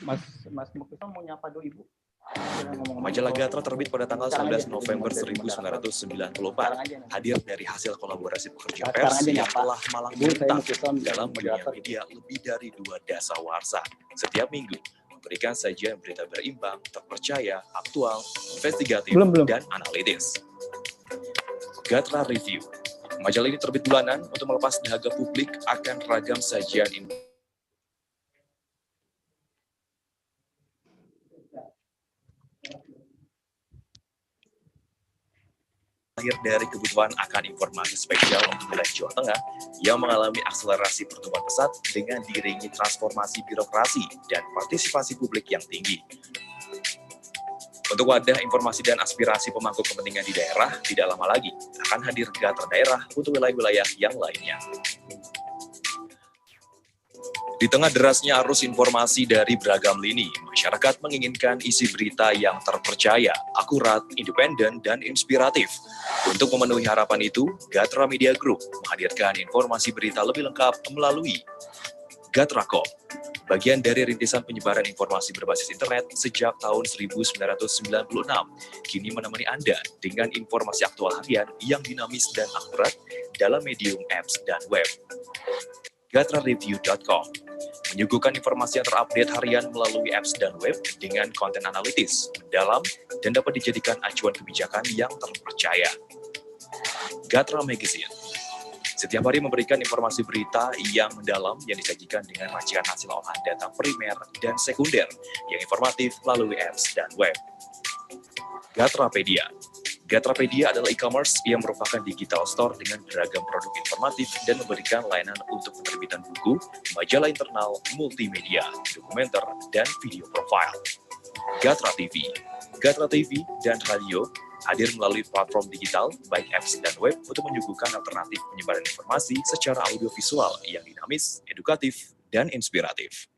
Mas Mukison mau nyapa dulu Ibu. Majalah Gatra terbit pada tanggal 19 November 1994, hadir dari hasil kolaborasi pekerja pers yang telah malang melintang dalam dunia media lebih dari 2 dasawarsa. Setiap minggu, memberikan sajian berita berimbang, terpercaya, aktual, investigatif, dan analitis. Gatra Review. Majalah ini terbit bulanan untuk melepas dahaga publik akan ragam sajian lahir dari kebutuhan akan informasi spesial untuk wilayah Jawa Tengah yang mengalami akselerasi pertumbuhan pesat dengan diiringi transformasi birokrasi dan partisipasi publik yang tinggi. Untuk wadah informasi dan aspirasi pemangku kepentingan di daerah, tidak lama lagi akan hadir Gatra daerah untuk wilayah-wilayah yang lainnya. Di tengah derasnya arus informasi dari beragam lini, masyarakat menginginkan isi berita yang terpercaya, akurat, independen, dan inspiratif. Untuk memenuhi harapan itu, Gatra Media Group menghadirkan informasi berita lebih lengkap melalui Gatracom, bagian dari rintisan penyebaran informasi berbasis internet sejak tahun 1996, kini menemani Anda dengan informasi aktual harian yang dinamis dan akurat dalam medium apps dan web. GatraReview.com menyuguhkan informasi yang terupdate harian melalui apps dan web dengan konten analitis, mendalam, dan dapat dijadikan acuan kebijakan yang terpercaya. Gatra Magazine setiap hari memberikan informasi berita yang mendalam yang disajikan dengan racikan hasil olahan data primer dan sekunder yang informatif melalui apps dan web. Gatrapedia. Gatrapedia adalah e-commerce yang merupakan digital store dengan beragam produk informatif dan memberikan layanan untuk penerbitan buku, majalah internal, multimedia, dokumenter, dan video profile. Gatra TV. Gatra TV dan radio hadir melalui platform digital, baik apps dan web, untuk menyuguhkan alternatif penyebaran informasi secara audiovisual yang dinamis, edukatif, dan inspiratif.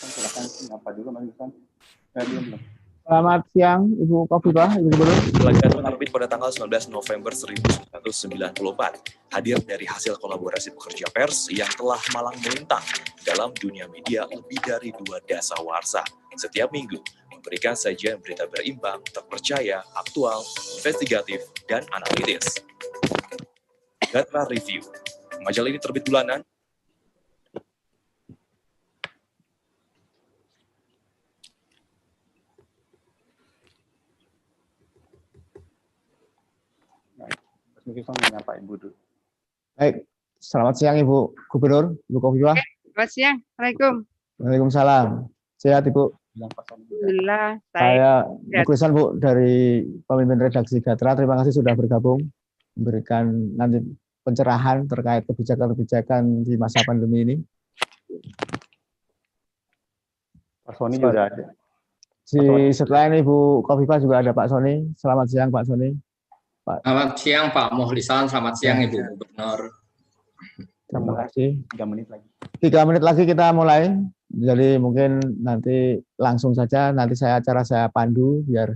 Silakan apa dulu Mas Mukison? Selamat siang, Ibu Kofifah, Ibu Gubernur. Gatra terbit pada tanggal 19 November 1994, hadir dari hasil kolaborasi pekerja pers yang telah malang melintang dalam dunia media lebih dari 2 dasawarsa. Setiap minggu, memberikan sajian berita berimbang, terpercaya, aktual, investigatif, dan analitis. Gatra Review. Majalah ini terbit bulanan. Mas Mukison mau nyapa Ibu dulu. Baik, selamat siang Ibu Gubernur, Ibu Kofifah. Selamat siang, Assalamualaikum. Waalaikumsalam. Sehat Ibu? Alhamdulillah, Saya Muklisan Bu dari pemimpin redaksi Gatra. Terima kasih sudah bergabung memberikan nanti pencerahan terkait kebijakan-kebijakan di masa pandemi ini. Pak Sony juga ada. Selain Ibu Kofifah juga ada Pak Sony. Selamat siang Pak Sony. Selamat siang Pak Muhlisan, selamat siang Ibu Gubernur. Terima kasih. 3 menit lagi. 3 menit lagi kita mulai. Jadi mungkin nanti langsung saja, nanti acara saya pandu biar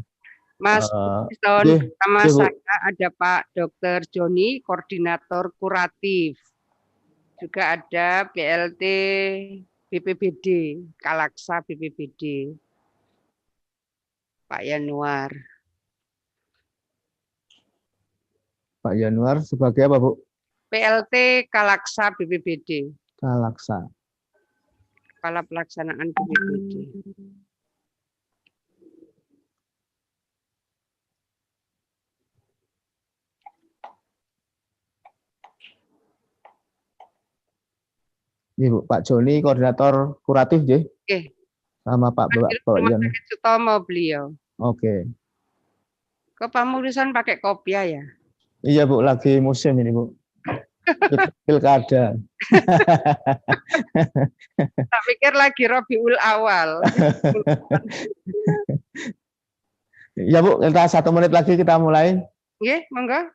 Mas Mukison, sama saya ada Pak Dr. Joni, koordinator kuratif. Juga ada PLT BPBD, Kalaksa BPBD. Pak Yanuar. Pak Yanuar sebagai apa Bu? PLT Kalaksa BPBD. Kalaksa. Kepala Pelaksanaan BPBD. Ini Bu, Pak Joni koordinator kuratif ya? Oke. Sama Pak Yan. Sutomo beliau. Oke. Kok Pak Muhlisan pakai kopiah ya? Iya Bu, lagi musim ini Bu. Pilkada. Tak pikir lagi Rabiul Awal. Ya Bu, kita 1 menit lagi kita mulai. Nggih, monggo.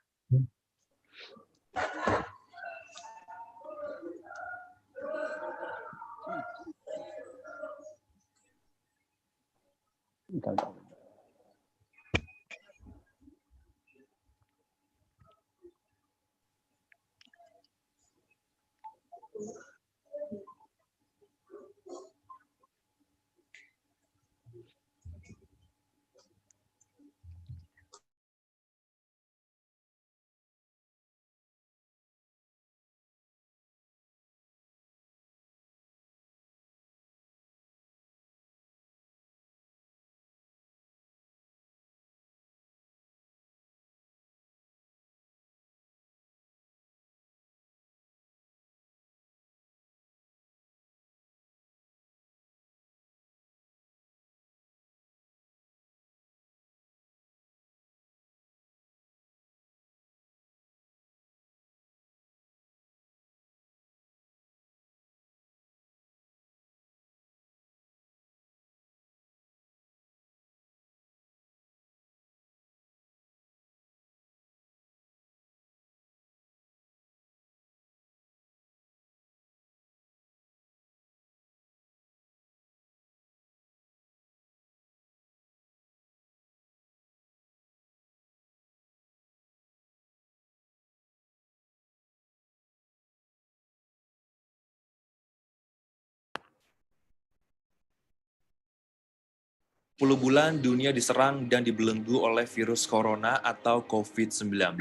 10 bulan dunia diserang dan dibelenggu oleh virus corona atau COVID-19.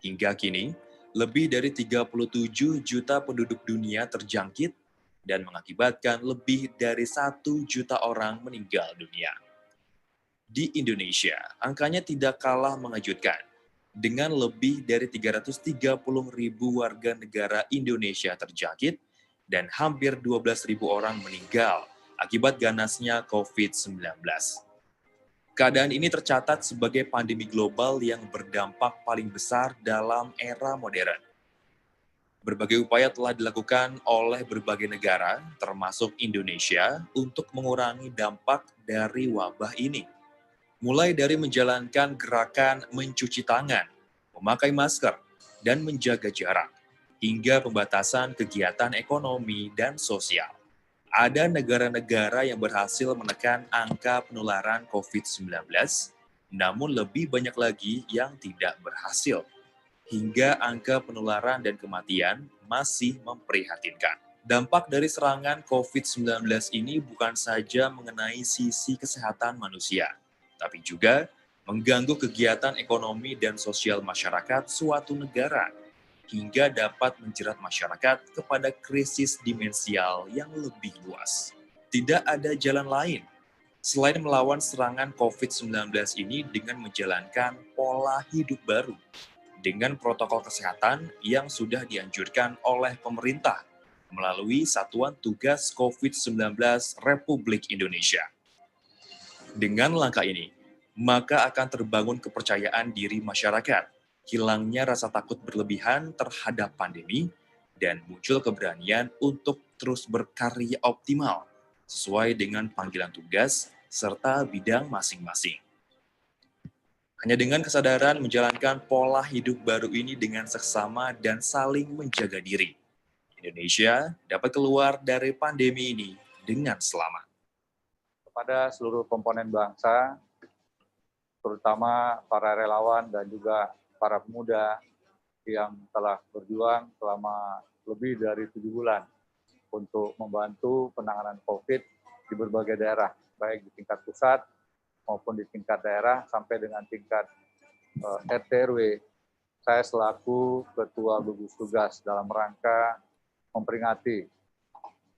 Hingga kini, lebih dari 37 juta penduduk dunia terjangkit dan mengakibatkan lebih dari 1 juta orang meninggal dunia. Di Indonesia, angkanya tidak kalah mengejutkan, dengan lebih dari 330.000 warga negara Indonesia terjangkit dan hampir 12.000 orang meninggal akibat ganasnya COVID-19. Keadaan ini tercatat sebagai pandemi global yang berdampak paling besar dalam era modern. Berbagai upaya telah dilakukan oleh berbagai negara, termasuk Indonesia, untuk mengurangi dampak dari wabah ini. Mulai dari menjalankan gerakan mencuci tangan, memakai masker, dan menjaga jarak, hingga pembatasan kegiatan ekonomi dan sosial. Ada negara-negara yang berhasil menekan angka penularan COVID-19, namun lebih banyak lagi yang tidak berhasil. Hingga angka penularan dan kematian masih memprihatinkan. Dampak dari serangan COVID-19 ini bukan saja mengenai sisi kesehatan manusia, tapi juga mengganggu kegiatan ekonomi dan sosial masyarakat suatu negara, hingga dapat menjerat masyarakat kepada krisis dimensial yang lebih luas. Tidak ada jalan lain selain melawan serangan COVID-19 ini dengan menjalankan pola hidup baru dengan protokol kesehatan yang sudah dianjurkan oleh pemerintah melalui Satuan Tugas COVID-19 Republik Indonesia. Dengan langkah ini, maka akan terbangun kepercayaan diri masyarakat, hilangnya rasa takut berlebihan terhadap pandemi, dan muncul keberanian untuk terus berkarya optimal sesuai dengan panggilan tugas serta bidang masing-masing. Hanya dengan kesadaran menjalankan pola hidup baru ini dengan seksama dan saling menjaga diri, Indonesia dapat keluar dari pandemi ini dengan selamat. Kepada seluruh komponen bangsa, terutama para relawan dan juga para pemuda yang telah berjuang selama lebih dari 7 bulan untuk membantu penanganan COVID di berbagai daerah, baik di tingkat pusat maupun di tingkat daerah sampai dengan tingkat RT RW. Saya selaku Ketua Gugus Tugas dalam rangka memperingati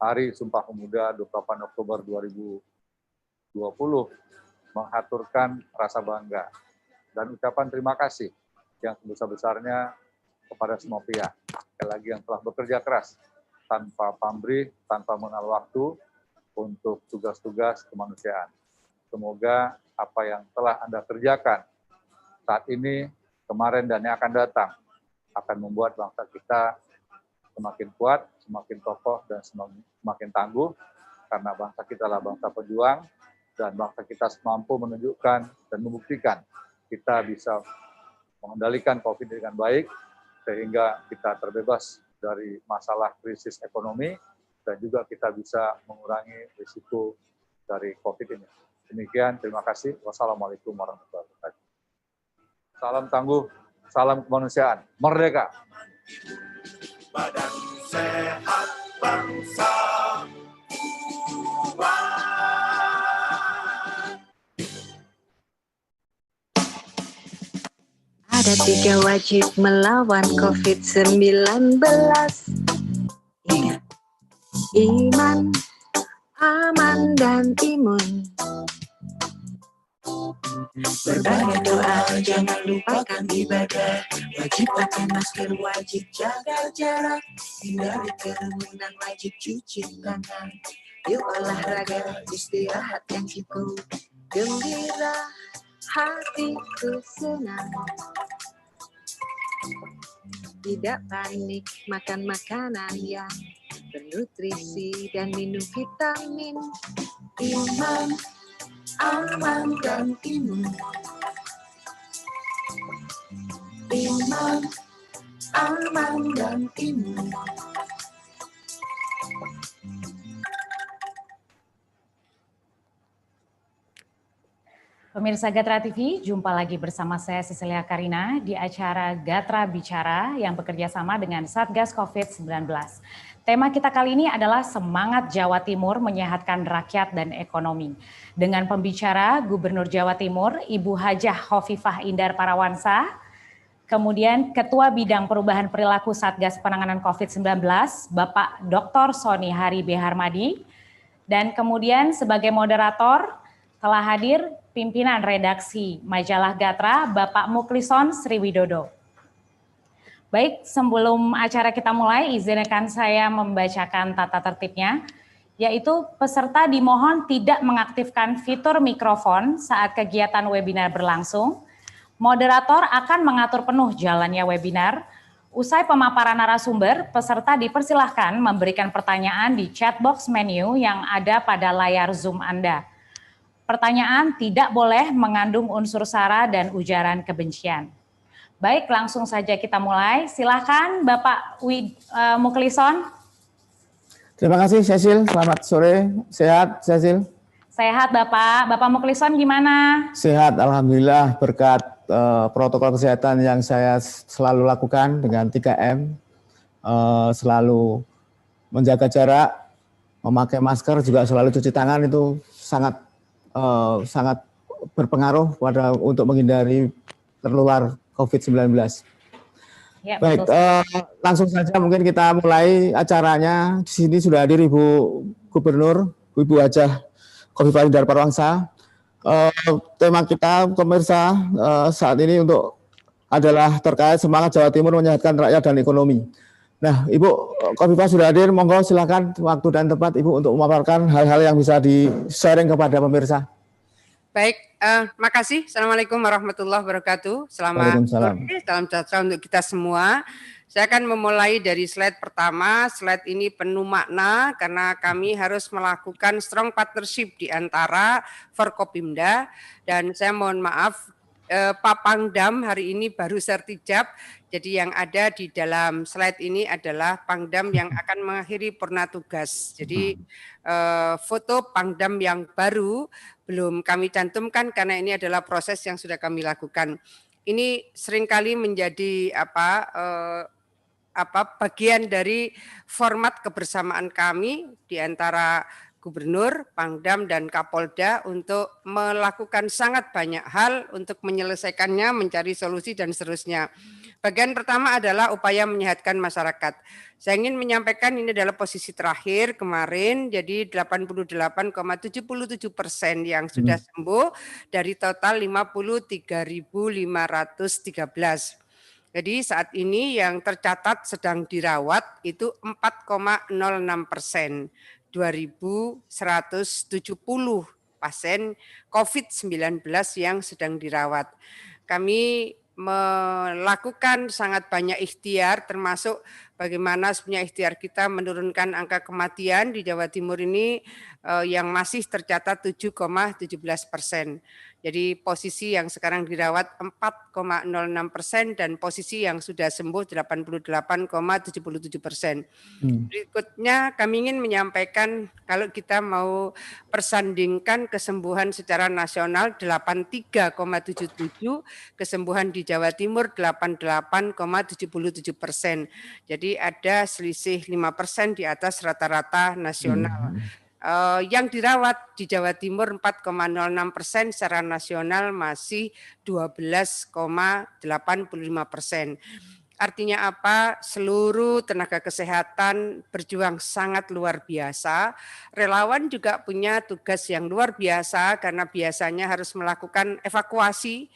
Hari Sumpah Pemuda 28 Oktober 2020 mengaturkan rasa bangga dan ucapan terima kasih yang sebesar-besarnya kepada semua pihak. Sekali lagi yang telah bekerja keras tanpa pamrih, tanpa mengenal waktu untuk tugas-tugas kemanusiaan. Semoga apa yang telah Anda kerjakan saat ini, kemarin dan yang akan datang akan membuat bangsa kita semakin kuat, semakin kokoh, dan semakin tangguh, karena bangsa kita adalah bangsa pejuang, dan bangsa kita mampu menunjukkan dan membuktikan kita bisa mengendalikan COVID dengan baik, sehingga kita terbebas dari masalah krisis ekonomi, dan juga kita bisa mengurangi risiko dari COVID ini. Demikian, terima kasih. Wassalamualaikum warahmatullahi wabarakatuh. Salam tangguh, salam kemanusiaan. Merdeka! Badan sehat bangsa Ada 3 wajib melawan COVID-19. Ingat, iman, aman, dan imun. Berbagai doa, jangan lupakan ibadah. Wajib pakai masker, wajib jaga jarak. Hindari kerumunan, wajib cuci tangan. Yuk olahraga, istirahat yang cukup. Gembira, hatiku senang. Tidak panik, makan makanan yang bernutrisi dan minum vitamin. Iman, aman, dan imun. Iman, aman, dan imun. Pemirsa Gatra TV, jumpa lagi bersama saya Cecilia Karina di acara Gatra Bicara yang bekerja sama dengan Satgas COVID-19. Tema kita kali ini adalah Semangat Jawa Timur Menyehatkan Rakyat dan Ekonomi. Dengan pembicara Gubernur Jawa Timur, Ibu Hajah Khofifah Indar Parawansa, kemudian Ketua Bidang Perubahan Perilaku Satgas Penanganan COVID-19, Bapak Dr. Sony Hari B. Harmadi, dan kemudian sebagai moderator telah hadir pimpinan redaksi Majalah Gatra, Bapak Mukhlison Sriwidodo. Baik, sebelum acara kita mulai, izinkan saya membacakan tata tertibnya, yaitu peserta dimohon tidak mengaktifkan fitur mikrofon saat kegiatan webinar berlangsung. Moderator akan mengatur penuh jalannya webinar. Usai pemaparan narasumber, peserta dipersilahkan memberikan pertanyaan di chat box menu yang ada pada layar Zoom Anda. Pertanyaan tidak boleh mengandung unsur sara dan ujaran kebencian. Baik, langsung saja kita mulai. Silakan Bapak Mukhlison. Terima kasih Cecil, selamat sore. Sehat Cecil? Sehat Bapak. Bapak Mukhlison gimana? Sehat, alhamdulillah berkat protokol kesehatan yang saya selalu lakukan dengan 3M. Selalu menjaga jarak, memakai masker, juga selalu cuci tangan, itu sangat berpengaruh untuk menghindari tertular COVID-19. Ya, baik, langsung saja mungkin kita mulai acaranya. Di sini sudah hadir Ibu Gubernur, Ibu Hajah Khofifah Indar Parawansa. Tema kita pemirsa saat ini adalah terkait semangat Jawa Timur menyehatkan rakyat dan ekonomi. Nah, Ibu Khofifah sudah hadir, monggo silakan waktu dan tempat Ibu untuk memaparkan hal-hal yang bisa di-sharing kepada pemirsa. Baik, makasih. Assalamualaikum warahmatullahi wabarakatuh. Selamat sore, salam sejahtera untuk kita semua. Saya akan memulai dari slide pertama. Slide ini penuh makna karena kami harus melakukan strong partnership di antara Forkopimda, dan saya mohon maaf, Pak Pangdam hari ini baru sertijab. Jadi yang ada di dalam slide ini adalah Pangdam yang akan mengakhiri purna tugas. Jadi foto Pangdam yang baru belum kami cantumkan karena ini adalah proses yang sudah kami lakukan. Ini seringkali menjadi bagian dari format kebersamaan kami di antara Gubernur, Pangdam, dan Kapolda untuk melakukan sangat banyak hal untuk menyelesaikannya, mencari solusi, dan seterusnya. Bagian pertama adalah upaya menyehatkan masyarakat. Saya ingin menyampaikan ini adalah posisi terakhir kemarin, jadi 88,77% yang sudah sembuh dari total 53.513. Jadi saat ini yang tercatat sedang dirawat itu 4,06%. 2.170 pasien COVID-19 yang sedang dirawat. Kami melakukan sangat banyak ikhtiar, termasuk bagaimana sebenarnya ikhtiar kita menurunkan angka kematian di Jawa Timur ini yang masih tercatat 7,17%. Jadi posisi yang sekarang dirawat 4,06% dan posisi yang sudah sembuh 88,77%. Berikutnya kami ingin menyampaikan kalau kita mau persandingkan kesembuhan secara nasional 83,77, kesembuhan di Jawa Timur 88,77%. Jadi ada selisih 5% di atas rata-rata nasional. Yang dirawat di Jawa Timur 4,06%, secara nasional masih 12,85%. Artinya apa? Seluruh tenaga kesehatan berjuang sangat luar biasa. Relawan juga punya tugas yang luar biasa karena biasanya harus melakukan evakuasi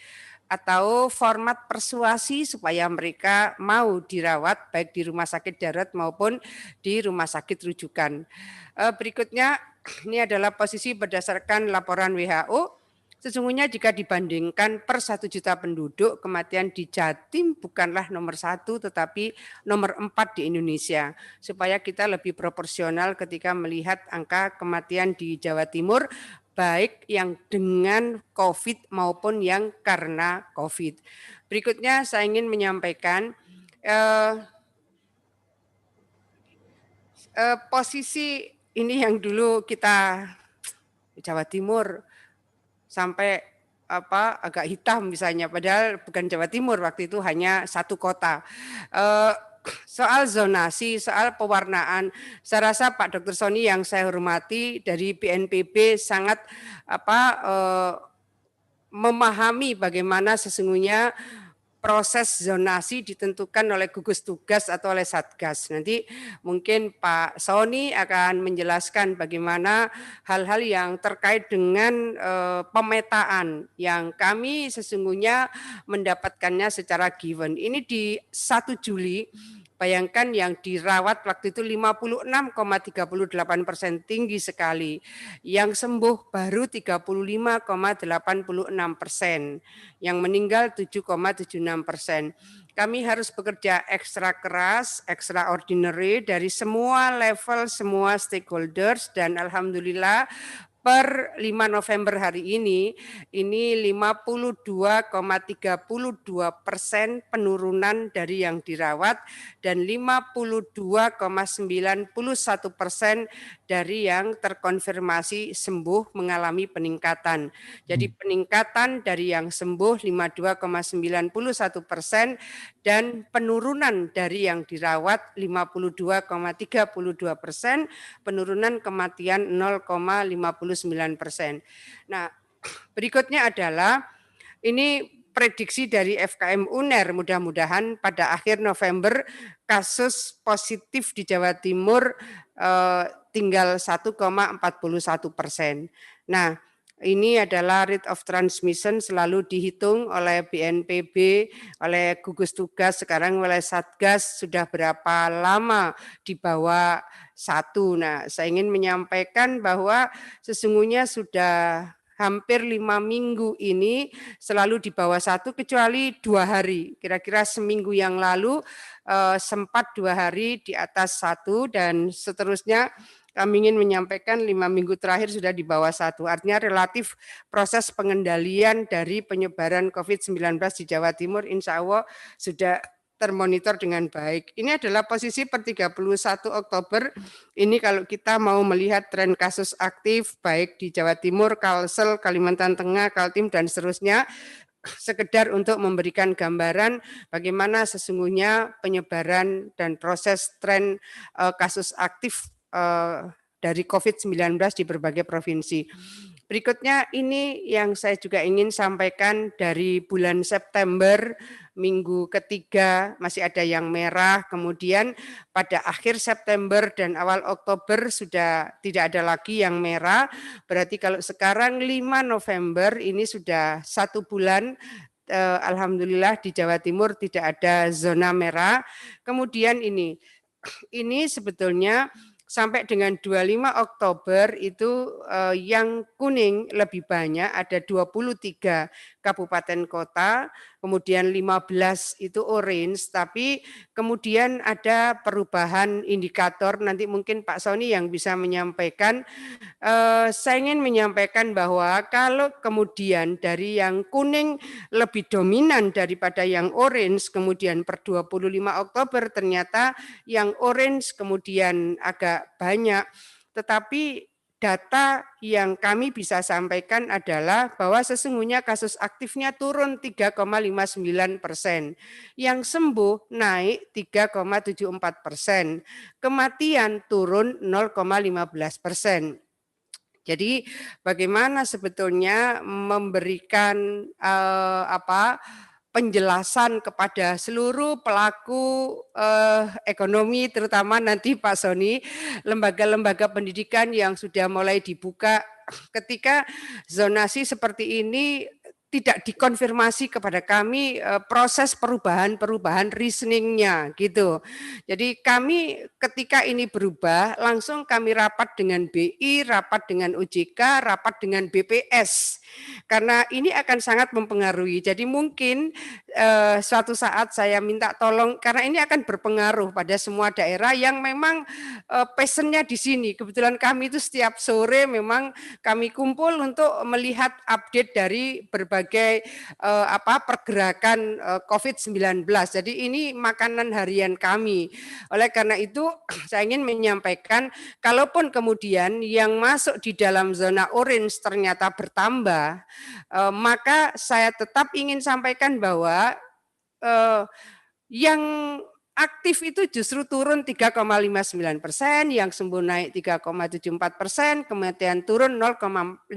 atau format persuasi supaya mereka mau dirawat baik di rumah sakit darurat maupun di rumah sakit rujukan. Berikutnya ini adalah posisi berdasarkan laporan WHO. Sesungguhnya jika dibandingkan per 1 juta penduduk, kematian di Jatim bukanlah nomor 1 tetapi nomor 4 di Indonesia. Supaya kita lebih proporsional ketika melihat angka kematian di Jawa Timur, baik yang dengan COVID maupun yang karena COVID. Berikutnya saya ingin menyampaikan posisi ini yang dulu kita Jawa Timur sampai agak hitam misalnya, padahal bukan Jawa Timur, waktu itu hanya satu kota. Soal zonasi, soal pewarnaan, saya rasa Pak Dr. Sony yang saya hormati dari BNPB sangat memahami bagaimana sesungguhnya proses zonasi ditentukan oleh gugus tugas atau oleh Satgas. Nanti mungkin Pak Sony akan menjelaskan bagaimana hal-hal yang terkait dengan pemetaan yang kami sesungguhnya mendapatkannya secara given. Ini di 1 Juli. Bayangkan yang dirawat waktu itu 56,38%, tinggi sekali. Yang sembuh baru 35,86%. Yang meninggal 7,76%. Kami harus bekerja ekstra keras, extraordinary dari semua level, semua stakeholders, dan alhamdulillah per 5 November hari ini 52,32% penurunan dari yang dirawat dan 52,91% dari yang terkonfirmasi sembuh mengalami peningkatan. Jadi peningkatan dari yang sembuh 52,91% dan penurunan dari yang dirawat 52,32%, penurunan kematian 0,59%. Nah, berikutnya adalah ini prediksi dari FKM UNER, mudah-mudahan pada akhir November kasus positif di Jawa Timur tinggal 1,41%. Nah, ini adalah rate of transmission selalu dihitung oleh BNPB, oleh gugus tugas, sekarang oleh Satgas sudah berapa lama di bawah 1. Nah, saya ingin menyampaikan bahwa sesungguhnya sudah hampir 5 minggu ini selalu di bawah 1 kecuali 2 hari. Kira-kira seminggu yang lalu sempat 2 hari di atas 1 dan seterusnya. Kami ingin menyampaikan 5 minggu terakhir sudah di bawah 1. Artinya relatif proses pengendalian dari penyebaran COVID-19 di Jawa Timur insya Allah sudah termonitor dengan baik. Ini adalah posisi per 31 Oktober. Ini kalau kita mau melihat tren kasus aktif baik di Jawa Timur, Kalsel, Kalimantan Tengah, Kaltim, dan seterusnya. Sekedar untuk memberikan gambaran bagaimana sesungguhnya penyebaran dan proses tren kasus aktif dari COVID-19 di berbagai provinsi. Berikutnya ini yang saya juga ingin sampaikan dari bulan September, minggu ketiga masih ada yang merah, kemudian pada akhir September dan awal Oktober sudah tidak ada lagi yang merah, berarti kalau sekarang 5 November ini sudah 1 bulan, alhamdulillah di Jawa Timur tidak ada zona merah. Kemudian ini sebetulnya sampai dengan 25 Oktober itu yang kuning lebih banyak, ada 23 kabupaten kota, kemudian 15 itu orange, tapi kemudian ada perubahan indikator, nanti mungkin Pak Sony yang bisa menyampaikan. Saya ingin menyampaikan bahwa kalau kemudian dari yang kuning lebih dominan daripada yang orange, kemudian per 25 Oktober ternyata yang orange kemudian agak banyak, tetapi data yang kami bisa sampaikan adalah bahwa sesungguhnya kasus aktifnya turun 3,59%, yang sembuh naik 3,74%, kematian turun 0,15%. Jadi bagaimana sebetulnya memberikan penjelasan kepada seluruh pelaku ekonomi, terutama nanti Pak Sony, lembaga-lembaga pendidikan yang sudah mulai dibuka ketika zonasi seperti ini tidak dikonfirmasi kepada kami proses perubahan reasoningnya gitu. Jadi kami ketika ini berubah langsung kami rapat dengan BI, rapat dengan OJK, rapat dengan BPS karena ini akan sangat mempengaruhi. Jadi mungkin suatu saat saya minta tolong, karena ini akan berpengaruh pada semua daerah yang memang passionnya di sini. Kebetulan kami itu setiap sore memang kami kumpul untuk melihat update dari berbagai pergerakan COVID-19. Jadi ini makanan harian kami. Oleh karena itu saya ingin menyampaikan, kalaupun kemudian yang masuk di dalam zona orange ternyata bertambah, maka saya tetap ingin sampaikan bahwa yang aktif itu justru turun 3,59%, yang sembuh naik 3,74%, kemudian turun 0,15%.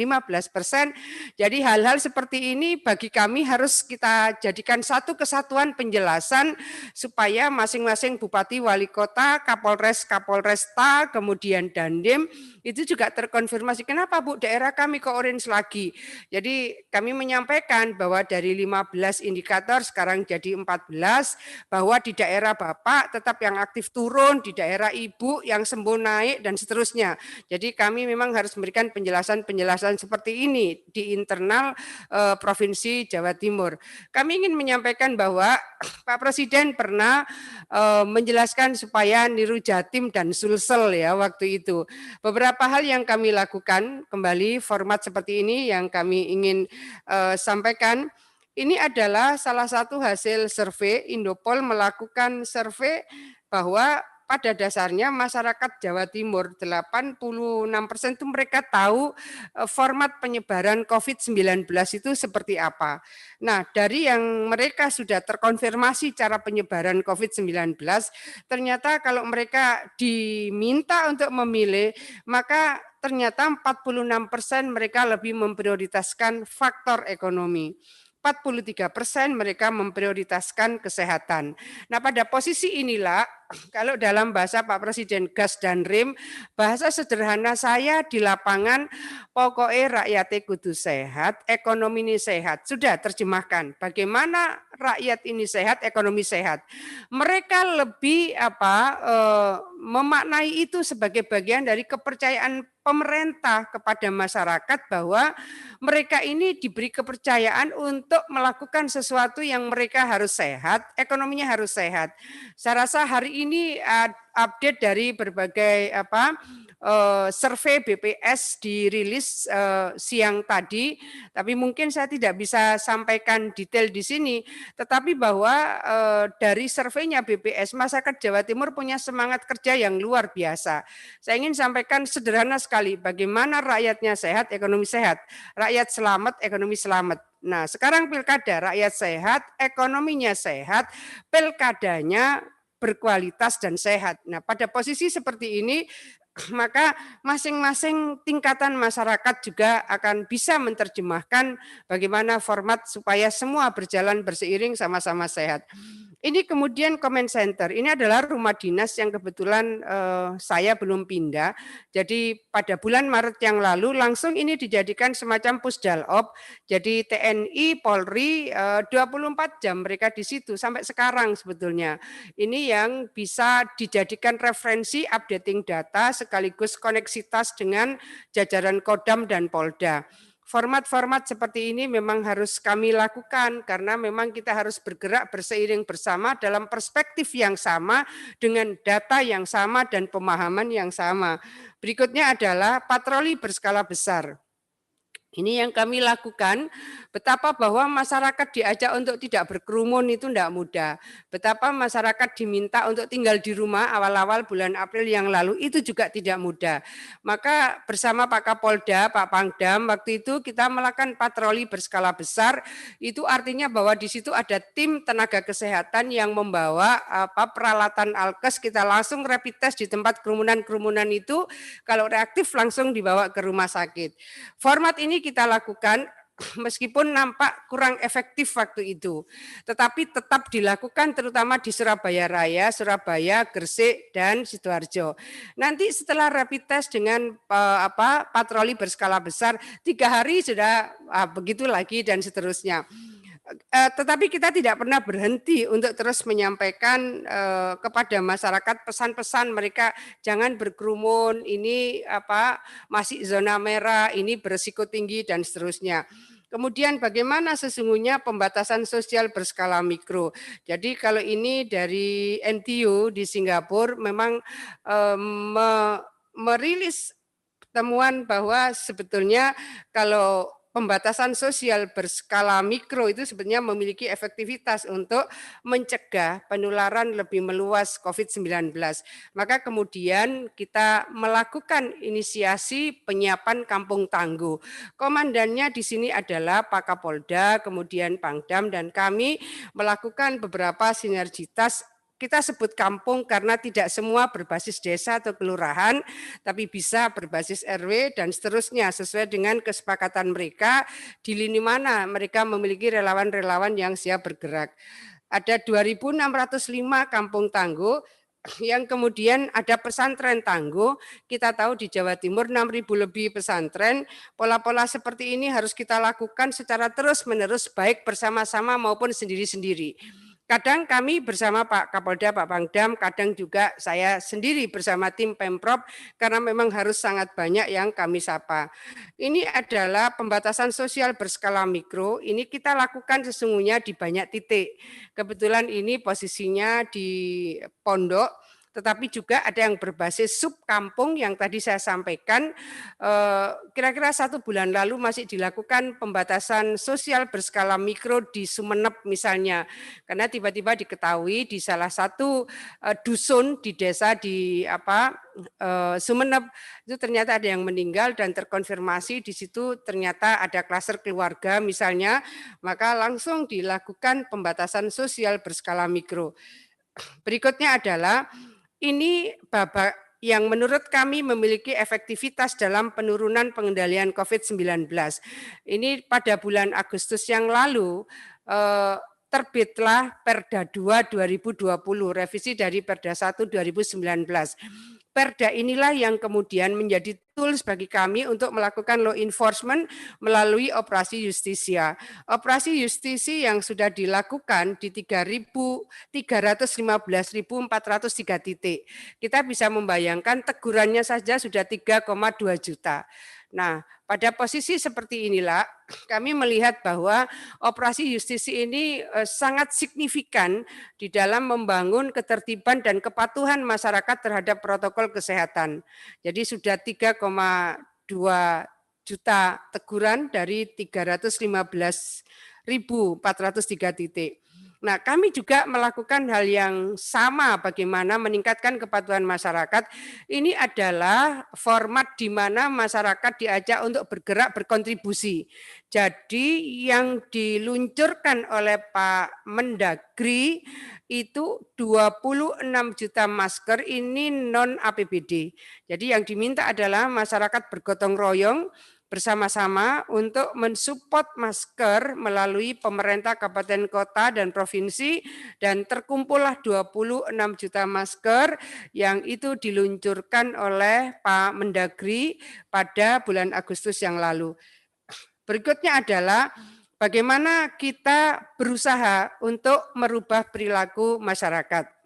Jadi hal-hal seperti ini bagi kami harus kita jadikan satu kesatuan penjelasan supaya masing-masing bupati, wali kota, kapolres, kapolresta, kemudian dandim itu juga terkonfirmasi. Kenapa Bu daerah kami ke orange lagi? Jadi kami menyampaikan bahwa dari 15 indikator sekarang jadi 14, bahwa di daerah Bapak tetap yang aktif turun, di daerah Ibu yang sembuh naik dan seterusnya. Jadi kami memang harus memberikan penjelasan-penjelasan seperti ini di internal Provinsi Jawa Timur. Kami ingin menyampaikan bahwa Pak Presiden pernah menjelaskan supaya niru Jatim dan Sulsel ya waktu itu. Beberapa hal yang kami lakukan, kembali format seperti ini yang kami ingin sampaikan. Ini adalah salah satu hasil survei. Indopol melakukan survei bahwa pada dasarnya masyarakat Jawa Timur 86% itu mereka tahu format penyebaran COVID-19 itu seperti apa. Nah, dari yang mereka sudah terkonfirmasi cara penyebaran COVID-19, ternyata kalau mereka diminta untuk memilih, maka ternyata 46% mereka lebih memprioritaskan faktor ekonomi. 43% mereka memprioritaskan kesehatan. Nah, pada posisi inilah, kalau dalam bahasa Pak Presiden gas dan rem, bahasa sederhana saya di lapangan, pokoknya rakyatnya kudu sehat, ekonomi ini sehat. Sudah terjemahkan. Bagaimana rakyat ini sehat, ekonomi sehat. Mereka lebih memaknai itu sebagai bagian dari kepercayaan pemerintah kepada masyarakat bahwa mereka ini diberi kepercayaan untuk melakukan sesuatu yang mereka harus sehat, ekonominya harus sehat. Saya rasa hari ini update dari berbagai survei BPS dirilis siang tadi, tapi mungkin saya tidak bisa sampaikan detail di sini, tetapi bahwa dari surveinya BPS, masyarakat Jawa Timur punya semangat kerja yang luar biasa. Saya ingin sampaikan sederhana sekali, bagaimana rakyatnya sehat, ekonomi sehat, rakyat selamat, ekonomi selamat. Nah, sekarang pilkada, rakyat sehat, ekonominya sehat, pilkadanya berkualitas dan sehat. Nah, pada posisi seperti ini, maka masing-masing tingkatan masyarakat juga akan bisa menerjemahkan bagaimana format supaya semua berjalan berseiring sama-sama sehat. Ini kemudian comment center, ini adalah rumah dinas yang kebetulan saya belum pindah. Jadi pada bulan Maret yang lalu langsung ini dijadikan semacam pusdalop. Jadi TNI, Polri 24 jam mereka di situ sampai sekarang sebetulnya. Ini yang bisa dijadikan referensi updating data sekaligus koneksitas dengan jajaran Kodam dan Polda. Format-format seperti ini memang harus kami lakukan karena memang kita harus bergerak berseiring bersama dalam perspektif yang sama dengan data yang sama dan pemahaman yang sama. Berikutnya adalah patroli berskala besar. Ini yang kami lakukan, betapa bahwa masyarakat diajak untuk tidak berkerumun itu tidak mudah. Betapa masyarakat diminta untuk tinggal di rumah awal-awal bulan April yang lalu itu juga tidak mudah. Maka bersama Pak Kapolda, Pak Pangdam, waktu itu kita melakukan patroli berskala besar. Itu artinya bahwa di situ ada tim tenaga kesehatan yang membawa peralatan alkes, kita langsung rapid test di tempat kerumunan-kerumunan itu, kalau reaktif langsung dibawa ke rumah sakit. Format ini kita lakukan meskipun nampak kurang efektif waktu itu, tetapi tetap dilakukan terutama di Surabaya Raya, Surabaya, Gresik, dan Sidoarjo. Nanti setelah rapid test dengan patroli berskala besar, 3 hari sudah begitu lagi dan seterusnya. Tetapi kita tidak pernah berhenti untuk terus menyampaikan kepada masyarakat pesan-pesan mereka jangan berkerumun, ini masih zona merah, ini berisiko tinggi dan seterusnya. Kemudian bagaimana sesungguhnya pembatasan sosial berskala mikro. Jadi kalau ini dari NTU di Singapura memang merilis temuan bahwa sebetulnya kalau pembatasan sosial berskala mikro itu sebenarnya memiliki efektivitas untuk mencegah penularan lebih meluas COVID-19. Maka kemudian kita melakukan inisiasi penyiapan kampung tangguh. Komandannya di sini adalah Pak Kapolda, kemudian Pangdam, dan kami melakukan beberapa sinergitas. Kita sebut kampung karena tidak semua berbasis desa atau kelurahan, tapi bisa berbasis RW dan seterusnya sesuai dengan kesepakatan mereka di lini mana mereka memiliki relawan-relawan yang siap bergerak. Ada 2.605 kampung tangguh, yang kemudian ada pesantren tangguh. Kita tahu di Jawa Timur 6.000 lebih pesantren. Pola-pola seperti ini harus kita lakukan secara terus-menerus baik bersama-sama maupun sendiri-sendiri. Kadang kami bersama Pak Kapolda, Pak Pangdam, kadang juga saya sendiri bersama tim Pemprov karena memang harus sangat banyak yang kami sapa. Ini adalah pembatasan sosial berskala mikro, ini kita lakukan sesungguhnya di banyak titik. Kebetulan ini posisinya di pondok, tetapi juga ada yang berbasis sub kampung yang tadi saya sampaikan. Kira-kira 1 bulan lalu masih dilakukan pembatasan sosial berskala mikro di Sumeneb misalnya, karena tiba-tiba diketahui di salah satu dusun di desa di Sumeneb itu ternyata ada yang meninggal dan terkonfirmasi di situ ternyata ada klaster keluarga misalnya, maka langsung dilakukan pembatasan sosial berskala mikro. Berikutnya adalah ini babak yang menurut kami memiliki efektivitas dalam penurunan pengendalian COVID-19. Ini pada bulan Agustus yang lalu terbitlah Perda 2 2020, revisi dari Perda 1 2019. Perda inilah yang kemudian menjadi tools bagi kami untuk melakukan law enforcement melalui operasi justisia. Operasi justisi yang sudah dilakukan di 315.403 titik. Kita bisa membayangkan tegurannya saja sudah 3,2 juta. Nah, pada posisi seperti inilah kami melihat bahwa operasi justisi ini sangat signifikan di dalam membangun ketertiban dan kepatuhan masyarakat terhadap protokol kesehatan. Jadi sudah 3,2 juta teguran dari 315.403 titik. Nah, kami juga melakukan hal yang sama bagaimana meningkatkan kepatuhan masyarakat. Ini adalah format di mana masyarakat diajak untuk bergerak berkontribusi. Jadi yang diluncurkan oleh Pak Mendagri itu 26 juta masker ini non APBD. Jadi yang diminta adalah masyarakat bergotong royong bersama-sama untuk mensupport masker melalui pemerintah kabupaten kota dan provinsi, dan terkumpullah 26 juta masker yang itu diluncurkan oleh Pak Mendagri pada bulan Agustus yang lalu. Berikutnya adalah bagaimana kita berusaha untuk merubah perilaku masyarakat.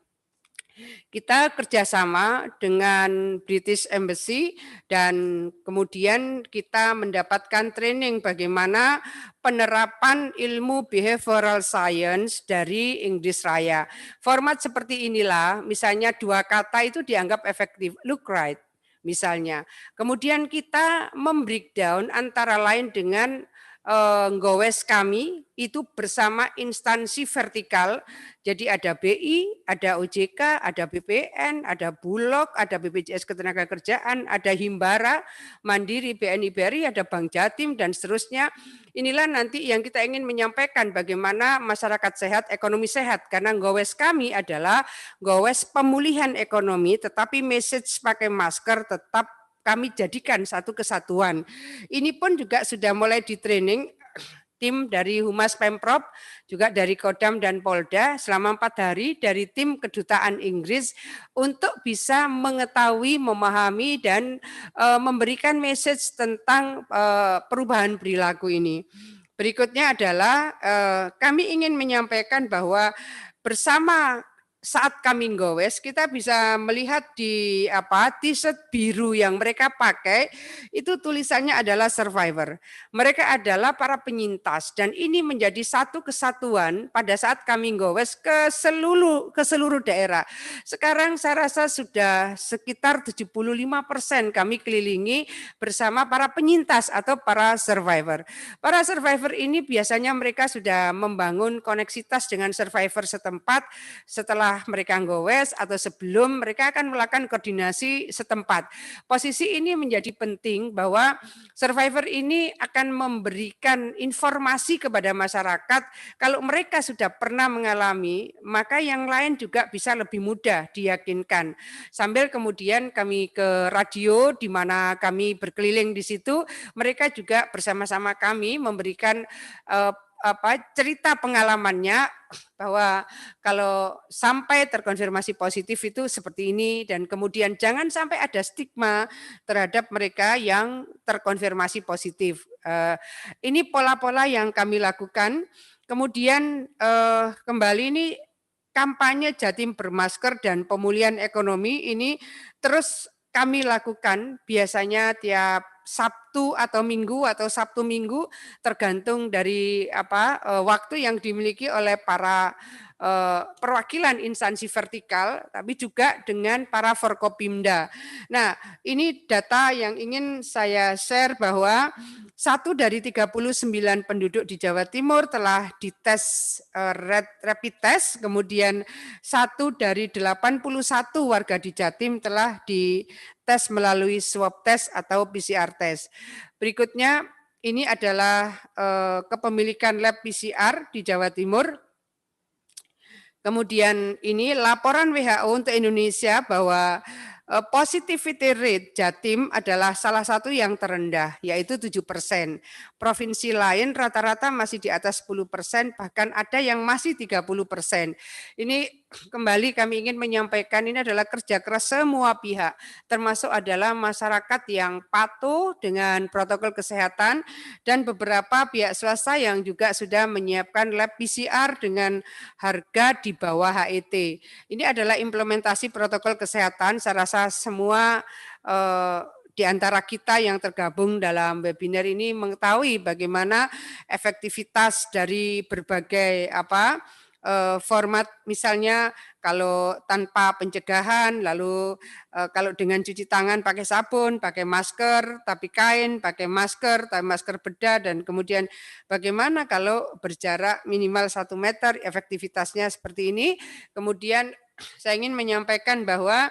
Kita kerjasama dengan British Embassy dan kemudian kita mendapatkan training bagaimana penerapan ilmu behavioral science dari Inggris Raya. Format seperti inilah, misalnya 2 kata itu dianggap efektif, look right misalnya. Kemudian kita membreakdown antara lain dengan Gowes kami itu bersama instansi vertikal, jadi ada BI, ada OJK, ada BPN, ada Bulog, ada BPJS Ketenagakerjaan, ada Himbara, Mandiri, BNI BRI, ada Bank Jatim, dan seterusnya. Inilah nanti yang kita ingin menyampaikan bagaimana masyarakat sehat, ekonomi sehat, karena Gowes kami adalah Gowes pemulihan ekonomi, tetapi message pakai masker tetap kami jadikan satu kesatuan. Ini pun juga sudah mulai di training tim dari Humas Pemprov, juga dari Kodam dan Polda selama 4 hari dari tim kedutaan Inggris untuk bisa mengetahui, memahami dan memberikan message tentang perubahan perilaku ini. Berikutnya adalah kami ingin menyampaikan bahwa bersama saat kami gowes kita bisa melihat di t-shirt biru yang mereka pakai itu tulisannya adalah survivor. Mereka adalah para penyintas dan ini menjadi satu kesatuan pada saat kami gowes ke seluruh daerah. Sekarang saya rasa sudah sekitar 75% kami kelilingi bersama para penyintas atau para survivor. Para survivor ini biasanya mereka sudah membangun koneksitas dengan survivor setempat setelah mereka gowes atau sebelum mereka akan melakukan koordinasi setempat. Posisi ini menjadi penting bahwa survivor ini akan memberikan informasi kepada masyarakat kalau mereka sudah pernah mengalami, maka yang lain juga bisa lebih mudah diyakinkan. Sambil kemudian kami ke radio di mana kami berkeliling di situ, mereka juga bersama-sama kami memberikan cerita pengalamannya bahwa kalau sampai terkonfirmasi positif itu seperti ini dan kemudian jangan sampai ada stigma terhadap mereka yang terkonfirmasi positif. Ini pola-pola yang kami lakukan. Kemudian kembali ini kampanye Jatim bermasker dan pemulihan ekonomi ini terus kami lakukan biasanya tiap Sabtu atau Minggu atau Sabtu Minggu tergantung dari waktu yang dimiliki oleh para perwakilan instansi vertikal, tapi juga dengan para Forkopimda. Nah, ini data yang ingin saya share bahwa 1 dari 39 penduduk di Jawa Timur telah dites rapid test, kemudian 1 dari 81 warga di Jatim telah dites melalui swab test atau PCR test. Berikutnya ini adalah kepemilikan lab PCR di Jawa Timur. Kemudian ini laporan WHO untuk Indonesia bahwa positivity rate Jatim adalah salah satu yang terendah, yaitu 7%. Provinsi lain rata-rata masih di atas 10%, bahkan ada yang masih 30%. Ini kembali kami ingin menyampaikan ini adalah kerja keras semua pihak, termasuk adalah masyarakat yang patuh dengan protokol kesehatan dan beberapa pihak swasta yang juga sudah menyiapkan lab PCR dengan harga di bawah HET. Ini adalah implementasi protokol kesehatan, saya rasa semua di antara kita yang tergabung dalam webinar ini mengetahui bagaimana efektivitas dari berbagai format, misalnya kalau tanpa pencegahan, lalu kalau dengan cuci tangan pakai sabun, pakai masker, tapi kain, pakai masker, tapi masker bedah, dan kemudian bagaimana kalau berjarak minimal 1 meter, efektivitasnya seperti ini. Kemudian saya ingin menyampaikan bahwa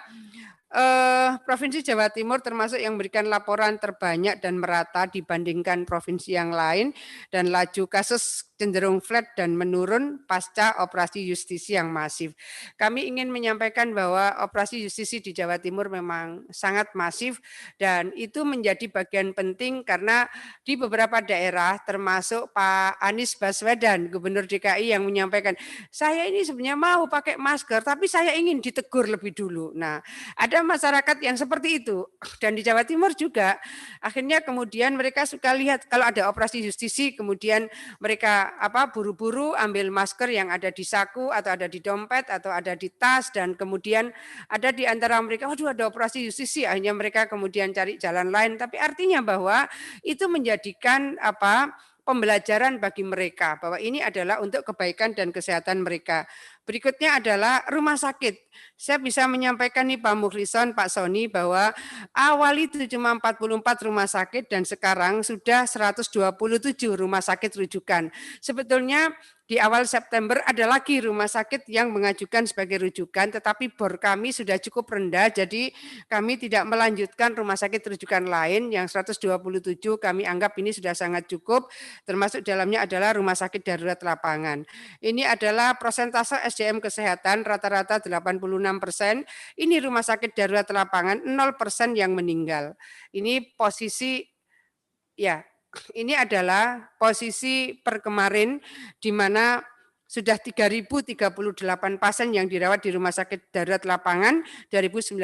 Provinsi Jawa Timur termasuk yang memberikan laporan terbanyak dan merata dibandingkan provinsi yang lain, dan laju kasus cenderung flat dan menurun pasca operasi justisi yang masif. Kami ingin menyampaikan bahwa operasi justisi di Jawa Timur memang sangat masif dan itu menjadi bagian penting karena di beberapa daerah termasuk Pak Anies Baswedan, Gubernur DKI yang menyampaikan, saya ini sebenarnya mau pakai masker tapi saya ingin ditegur lebih dulu. Nah, ada masyarakat yang seperti itu dan di Jawa Timur juga akhirnya kemudian mereka suka lihat kalau ada operasi justisi kemudian mereka buru-buru ambil masker yang ada di saku atau ada di dompet atau ada di tas dan kemudian ada di antara mereka waduh ada operasi justisi, akhirnya mereka kemudian cari jalan lain, tapi artinya bahwa itu menjadikan pembelajaran bagi mereka bahwa ini adalah untuk kebaikan dan kesehatan mereka. Berikutnya adalah rumah sakit. Saya bisa menyampaikan nih Pak Mukhlison, Pak Sony bahwa awal itu cuma 44 rumah sakit dan sekarang sudah 127 rumah sakit rujukan. Sebetulnya di awal September ada lagi rumah sakit yang mengajukan sebagai rujukan, tetapi bor kami sudah cukup rendah, jadi kami tidak melanjutkan rumah sakit rujukan lain. Yang 127 kami anggap ini sudah sangat cukup, termasuk dalamnya adalah rumah sakit darurat lapangan. Ini adalah persentase SDM kesehatan rata-rata 86%. Ini rumah sakit darurat lapangan 0% yang meninggal. Ini posisi ini adalah posisi per kemarin di mana sudah 3.038 pasien yang dirawat di rumah sakit darurat lapangan, 2.964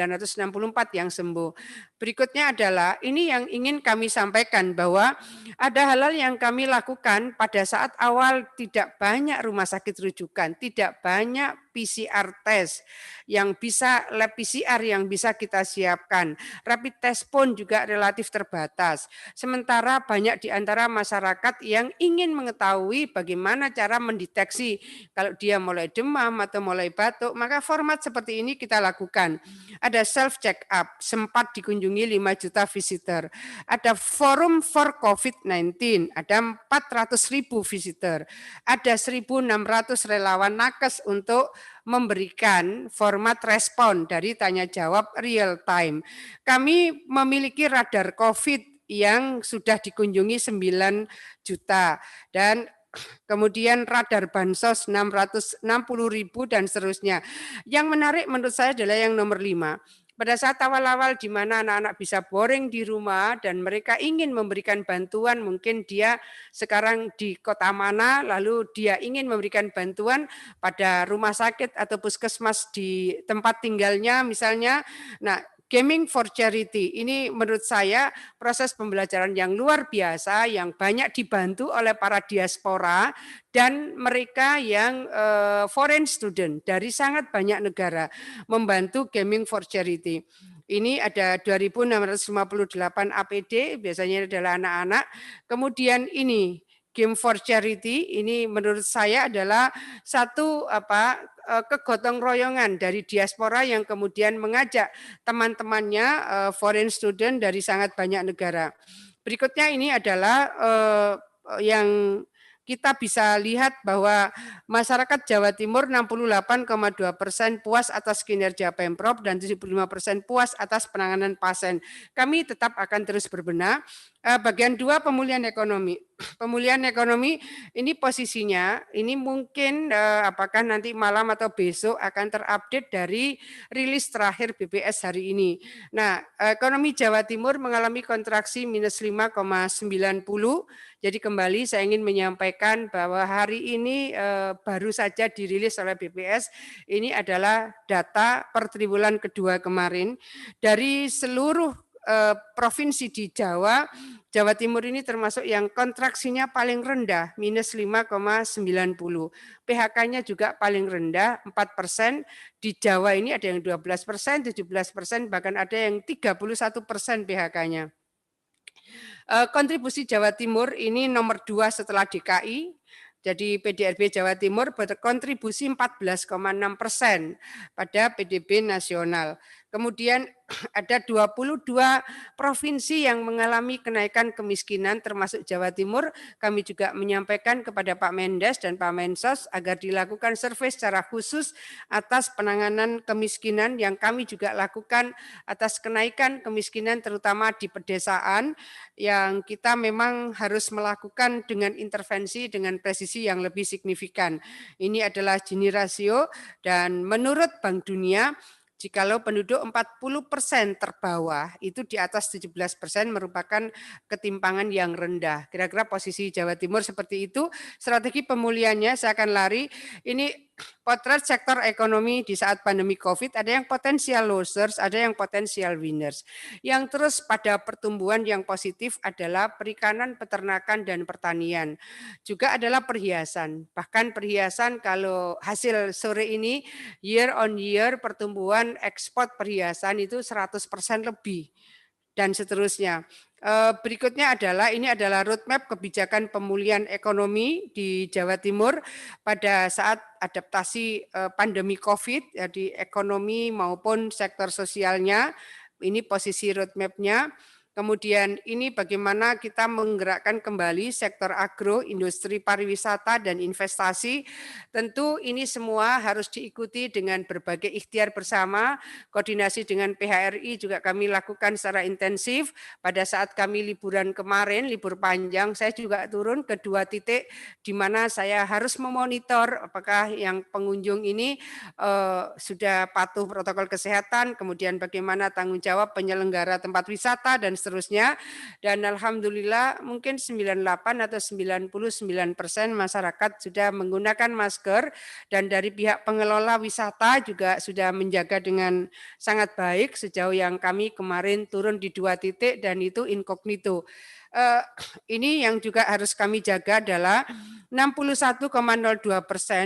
yang sembuh. Berikutnya adalah ini yang ingin kami sampaikan bahwa ada hal-hal yang kami lakukan pada saat awal tidak banyak rumah sakit rujukan, tidak banyak PCR test yang bisa, lab PCR yang bisa kita siapkan. Rapid test pun juga relatif terbatas. Sementara banyak di antara masyarakat yang ingin mengetahui bagaimana cara mendeteksi kalau dia mulai demam atau mulai batuk, maka format seperti ini kita lakukan. Ada self check up, sempat dikunjungi 5 juta visitor. Ada forum for COVID-19, ada 400.000 visitor. Ada 1.600 relawan nakes untuk memberikan format respon dari tanya jawab real time. Kami memiliki radar COVID yang sudah dikunjungi 9 juta dan kemudian radar bansos 660.000 dan seterusnya. Yang menarik menurut saya adalah yang nomor 5. Pada saat awal-awal di mana anak-anak bisa boring di rumah dan mereka ingin memberikan bantuan, mungkin dia sekarang di kota mana, lalu dia ingin memberikan bantuan pada rumah sakit atau puskesmas di tempat tinggalnya misalnya. Nah, Gaming for Charity ini menurut saya proses pembelajaran yang luar biasa yang banyak dibantu oleh para diaspora dan mereka yang foreign student dari sangat banyak negara membantu Gaming for Charity. Ini ada 2.658 APD, biasanya adalah anak-anak. Kemudian ini Game for Charity ini menurut saya adalah satu kegotong royongan dari diaspora yang kemudian mengajak teman-temannya foreign student dari sangat banyak negara. Berikutnya ini adalah yang kita bisa lihat bahwa masyarakat Jawa Timur 68,2% puas atas kinerja Pemprov dan 75% puas atas penanganan pasien. Kami tetap akan terus berbenah. Bagian 2 pemulihan ekonomi. Pemulihan ekonomi ini posisinya, ini mungkin apakah nanti malam atau besok akan terupdate dari rilis terakhir BPS hari ini. Nah, ekonomi Jawa Timur mengalami kontraksi minus 5,90. Jadi kembali saya ingin menyampaikan bahwa hari ini baru saja dirilis oleh BPS, ini adalah data per triwulan kedua kemarin. Dari seluruh provinsi di Jawa Timur ini termasuk yang kontraksinya paling rendah, minus 5,90. PHK-nya juga paling rendah, 4%. Di Jawa ini ada yang 12%, 17%, bahkan ada yang 31% PHK-nya. Kontribusi Jawa Timur ini nomor 2 setelah DKI. Jadi PDRB Jawa Timur berkontribusi 14,6% pada PDB nasional. Kemudian ada 22 provinsi yang mengalami kenaikan kemiskinan termasuk Jawa Timur. Kami juga menyampaikan kepada Pak Mendes dan Pak Mensos agar dilakukan survei secara khusus atas penanganan kemiskinan yang kami juga lakukan atas kenaikan kemiskinan terutama di pedesaan yang kita memang harus melakukan dengan intervensi dengan presisi yang lebih signifikan. Ini adalah Gini rasio dan menurut Bank Dunia jikalau penduduk 40% terbawah, itu di atas 17% merupakan ketimpangan yang rendah. Kira-kira posisi Jawa Timur seperti itu. Strategi pemulihannya saya akan lari. Ini potret sektor ekonomi di saat pandemi COVID, ada yang potensial losers, ada yang potensial winners. Yang terus pada pertumbuhan yang positif adalah perikanan, peternakan, dan pertanian. Juga adalah perhiasan. Bahkan perhiasan kalau hasil sore ini, year on year pertumbuhan ekspor perhiasan itu 100% lebih. Dan seterusnya. Berikutnya adalah ini adalah roadmap kebijakan pemulihan ekonomi di Jawa Timur pada saat adaptasi pandemi COVID, jadi ekonomi maupun sektor sosialnya. Ini posisi roadmap-nya. Kemudian ini bagaimana kita menggerakkan kembali sektor agro, industri pariwisata, dan investasi. Tentu ini semua harus diikuti dengan berbagai ikhtiar bersama, koordinasi dengan PHRI juga kami lakukan secara intensif. Pada saat kami liburan kemarin, libur panjang, saya juga turun ke 2 titik di mana saya harus memonitor apakah yang pengunjung ini sudah patuh protokol kesehatan, kemudian bagaimana tanggung jawab penyelenggara tempat wisata, dan seterusnya. Dan alhamdulillah mungkin 98 atau 99% masyarakat sudah menggunakan masker, dan dari pihak pengelola wisata juga sudah menjaga dengan sangat baik sejauh yang kami kemarin turun di 2 titik dan itu inkognito. Ini yang juga harus kami jaga adalah 61,02%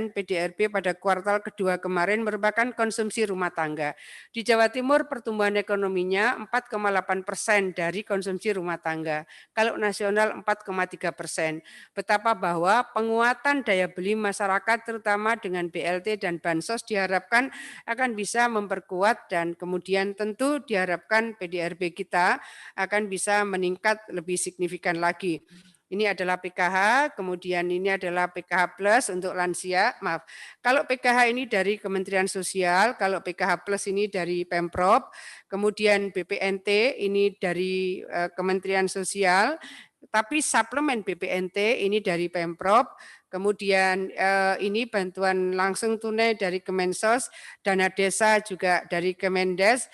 PDRB pada kuartal kedua kemarin merupakan konsumsi rumah tangga. Di Jawa Timur pertumbuhan ekonominya 4,8% dari konsumsi rumah tangga. Kalau nasional 4,3%. Betapa bahwa penguatan daya beli masyarakat terutama dengan BLT dan Bansos diharapkan akan bisa memperkuat, dan kemudian tentu diharapkan PDRB kita akan bisa meningkat lebih signifikan lagi. Ini adalah PKH, kemudian ini adalah PKH Plus untuk lansia. Maaf, kalau PKH ini dari Kementerian Sosial, kalau PKH Plus ini dari Pemprov, kemudian BPNT ini dari Kementerian Sosial, tapi suplemen BPNT ini dari Pemprov, kemudian ini bantuan langsung tunai dari Kemensos, dana desa juga dari Kemendes.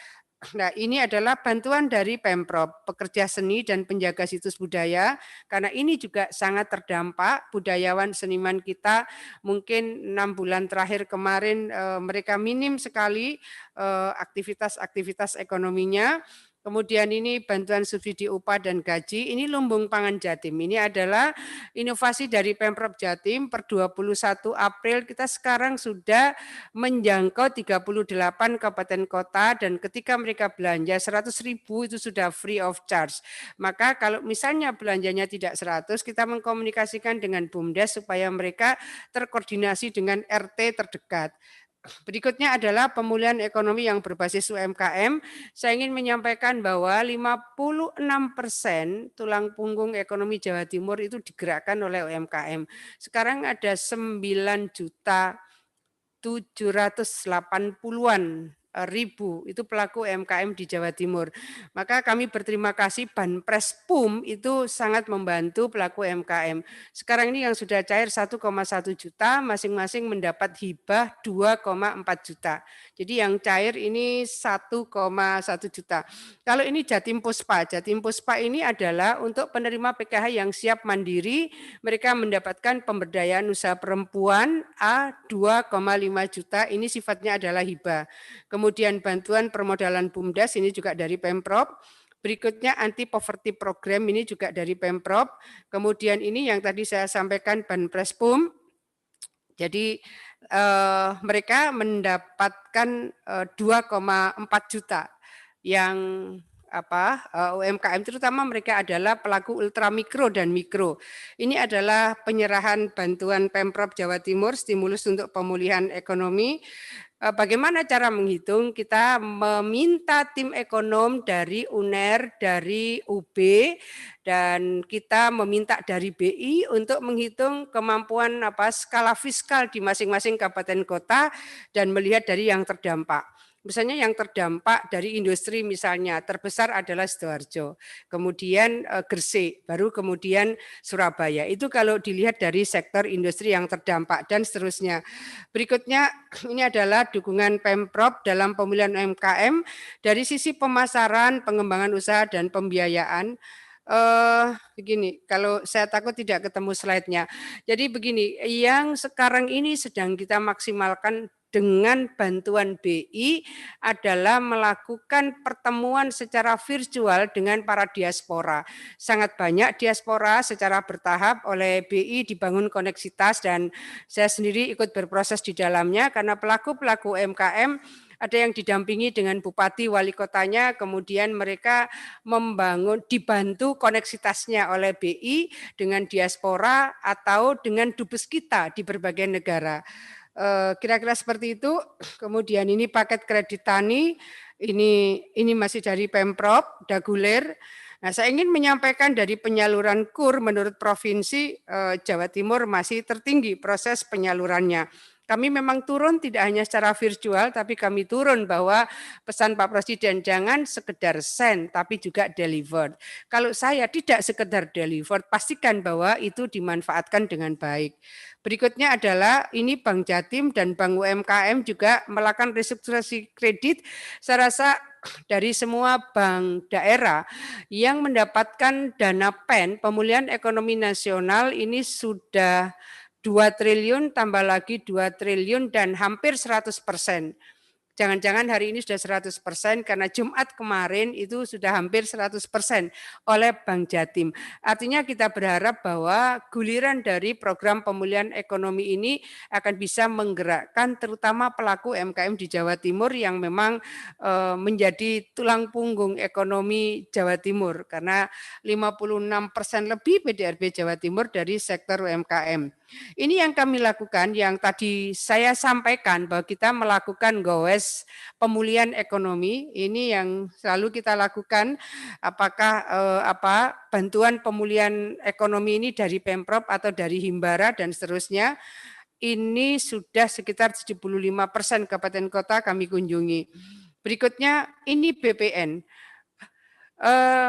Nah, ini adalah bantuan dari Pemprov, pekerja seni dan penjaga situs budaya, karena ini juga sangat terdampak. Budayawan seniman kita mungkin 6 bulan terakhir kemarin mereka minim sekali aktivitas ekonominya. Kemudian ini bantuan subsidi upah dan gaji, ini lumbung pangan Jatim. Ini adalah inovasi dari Pemprov Jatim. Per 21 April kita sekarang sudah menjangkau 38 kabupaten kota, dan ketika mereka belanja 100.000 itu sudah free of charge. Maka kalau misalnya belanjanya tidak 100, kita mengkomunikasikan dengan BUMDes supaya mereka terkoordinasi dengan RT terdekat. Berikutnya adalah pemulihan ekonomi yang berbasis UMKM. Saya ingin menyampaikan bahwa 56% tulang punggung ekonomi Jawa Timur itu digerakkan oleh UMKM. Sekarang ada 9.780.000-an itu pelaku UMKM di Jawa Timur. Maka kami berterima kasih Banpres PUM itu sangat membantu pelaku UMKM. Sekarang ini yang sudah cair 1,1 juta, masing-masing mendapat hibah 2,4 juta. Jadi yang cair ini 1,1 juta. Kalau ini Jatim Puspa ini adalah untuk penerima PKH yang siap mandiri, mereka mendapatkan pemberdayaan usaha perempuan A 2,5 juta, ini sifatnya adalah hibah. Kemudian bantuan permodalan BUMDes ini juga dari Pemprov. Berikutnya anti poverty program ini juga dari Pemprov. Kemudian ini yang tadi saya sampaikan Banpres PUM. Jadi mereka mendapatkan 2,4 juta yang UMKM, terutama mereka adalah pelaku ultramikro dan mikro. Ini adalah penyerahan bantuan Pemprov Jawa Timur, stimulus untuk pemulihan ekonomi. Bagaimana cara menghitung? Kita meminta tim ekonom dari UNER, dari UB, dan kita meminta dari BI untuk menghitung kemampuan skala fiskal di masing-masing kabupaten kota dan melihat dari yang terdampak. Misalnya yang terdampak dari industri misalnya terbesar adalah Sidoarjo, kemudian Gresik, baru kemudian Surabaya. Itu kalau dilihat dari sektor industri yang terdampak dan seterusnya. Berikutnya ini adalah dukungan Pemprov dalam pemulihan UMKM dari sisi pemasaran, pengembangan usaha dan pembiayaan. Begini, kalau saya takut tidak ketemu slide-nya. Jadi begini, yang sekarang ini sedang kita maksimalkan dengan bantuan BI adalah melakukan pertemuan secara virtual dengan para diaspora. Sangat banyak diaspora secara bertahap oleh BI dibangun koneksitas, dan saya sendiri ikut berproses di dalamnya karena pelaku-pelaku UMKM ada yang didampingi dengan bupati, wali kotanya, kemudian mereka membangun, dibantu koneksitasnya oleh BI dengan diaspora atau dengan dubes kita di berbagai negara. Kira-kira seperti itu. Kemudian ini paket kredit tani, ini masih dari Pemprov, Daguler. Nah, saya ingin menyampaikan dari penyaluran KUR menurut provinsi Jawa Timur masih tertinggi proses penyalurannya. Kami memang turun tidak hanya secara virtual, tapi kami turun bahwa pesan Pak Presiden jangan sekedar send, tapi juga delivered. Kalau saya tidak sekedar delivered, pastikan bahwa itu dimanfaatkan dengan baik. Berikutnya adalah ini Bank Jatim dan Bank UMKM juga melakukan restrukturasi kredit. Saya rasa dari semua bank daerah yang mendapatkan dana PEN, pemulihan ekonomi nasional ini sudah 2 triliun tambah lagi 2 triliun dan hampir 100%. Jangan-jangan hari ini sudah 100% karena Jumat kemarin itu sudah hampir 100% oleh Bank Jatim. Artinya kita berharap bahwa guliran dari program pemulihan ekonomi ini akan bisa menggerakkan terutama pelaku UMKM di Jawa Timur yang memang menjadi tulang punggung ekonomi Jawa Timur karena 56% lebih PDRB Jawa Timur dari sektor UMKM. Ini yang kami lakukan, yang tadi saya sampaikan bahwa kita melakukan goes pemulihan ekonomi. Ini yang selalu kita lakukan. Apakah bantuan pemulihan ekonomi ini dari Pemprov atau dari Himbara dan seterusnya. Ini sudah sekitar 75% kabupaten kota kami kunjungi. Berikutnya ini BPN.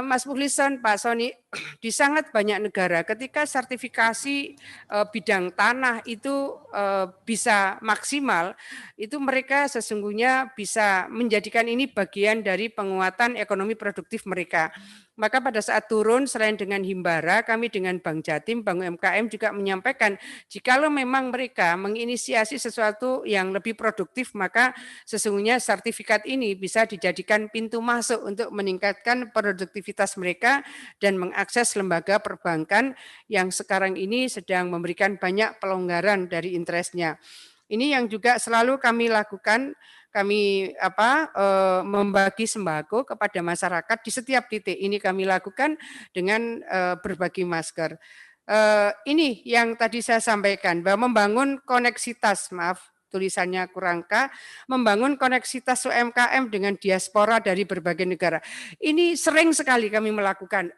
Mas Mukhlisan, Pak Soni, di sangat banyak negara ketika sertifikasi bidang tanah itu bisa maksimal, itu mereka sesungguhnya bisa menjadikan ini bagian dari penguatan ekonomi produktif mereka. Maka pada saat turun selain dengan Himbara, kami dengan Bank Jatim, Bank UMKM juga menyampaikan jikalau memang mereka menginisiasi sesuatu yang lebih produktif, maka sesungguhnya sertifikat ini bisa dijadikan pintu masuk untuk meningkatkan produktivitas mereka dan mengakses lembaga perbankan yang sekarang ini sedang memberikan banyak pelonggaran dari interestnya. Ini yang juga selalu kami lakukan. Kami membagi sembako kepada masyarakat di setiap titik. Ini kami lakukan dengan berbagi masker. Ini yang tadi saya sampaikan bahwa membangun koneksitas, maaf tulisannya kurang K, membangun koneksitas UMKM dengan diaspora dari berbagai negara. Ini sering sekali kami melakukan.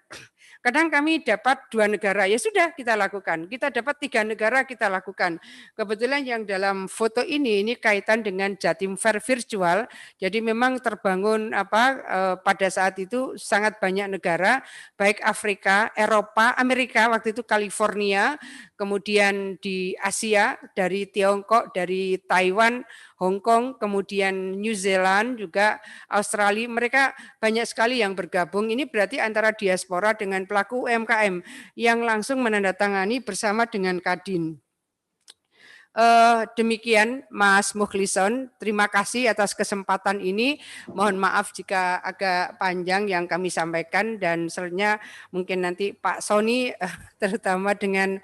Kadang kami dapat 2 negara, ya sudah kita lakukan. Kita dapat 3 negara, kita lakukan. Kebetulan yang dalam foto ini kaitan dengan Jatim Fair Virtual. Jadi memang terbangun pada saat itu sangat banyak negara, baik Afrika, Eropa, Amerika, waktu itu California, kemudian di Asia, dari Tiongkok, dari Taiwan, Hong Kong, kemudian New Zealand, juga Australia, mereka banyak sekali yang bergabung. Ini berarti antara diaspora dengan pelaku UMKM yang langsung menandatangani bersama dengan Kadin. Demikian Mas Mukhlison, terima kasih atas kesempatan ini. Mohon maaf jika agak panjang yang kami sampaikan dan selanjutnya mungkin nanti Pak Soni terutama dengan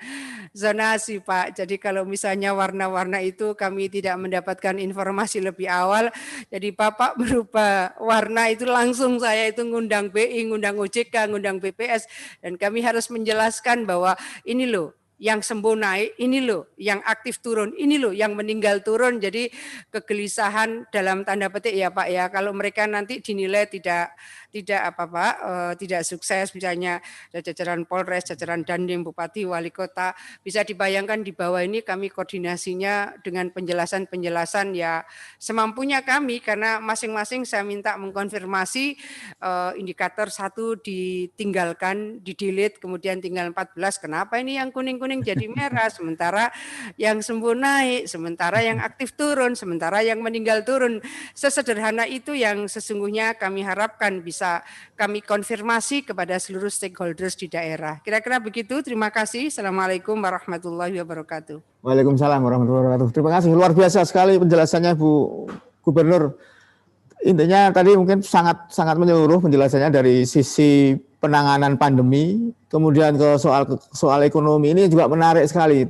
zonasi Pak. Jadi kalau misalnya warna-warna itu kami tidak mendapatkan informasi lebih awal, jadi Bapak berubah warna itu langsung saya itu ngundang BI, ngundang OJK, ngundang BPS dan kami harus menjelaskan bahwa ini loh yang sembuh naik, ini loh yang aktif turun, ini loh yang meninggal turun. Jadi kegelisahan dalam tanda petik ya Pak ya, kalau mereka nanti dinilai tidak sukses, misalnya jajaran Polres, jajaran Dandim, Bupati, Wali Kota, bisa dibayangkan di bawah ini kami koordinasinya dengan penjelasan-penjelasan ya semampunya kami, karena masing-masing saya minta mengkonfirmasi indikator 1 ditinggalkan, di-delete, kemudian tinggal 14, kenapa ini yang kuning-kuning jadi merah, sementara yang sembuh naik, sementara yang aktif turun, sementara yang meninggal turun. Sesederhana itu yang sesungguhnya kami harapkan bisa kami konfirmasi kepada seluruh stakeholders di daerah. Kira-kira begitu, terima kasih. Assalamualaikum warahmatullahi wabarakatuh. Waalaikumsalam warahmatullahi wabarakatuh. Terima kasih, luar biasa sekali penjelasannya Bu Gubernur. Intinya tadi mungkin sangat menyeluruh penjelasannya dari sisi penanganan pandemi, kemudian ke soal ekonomi ini juga menarik sekali.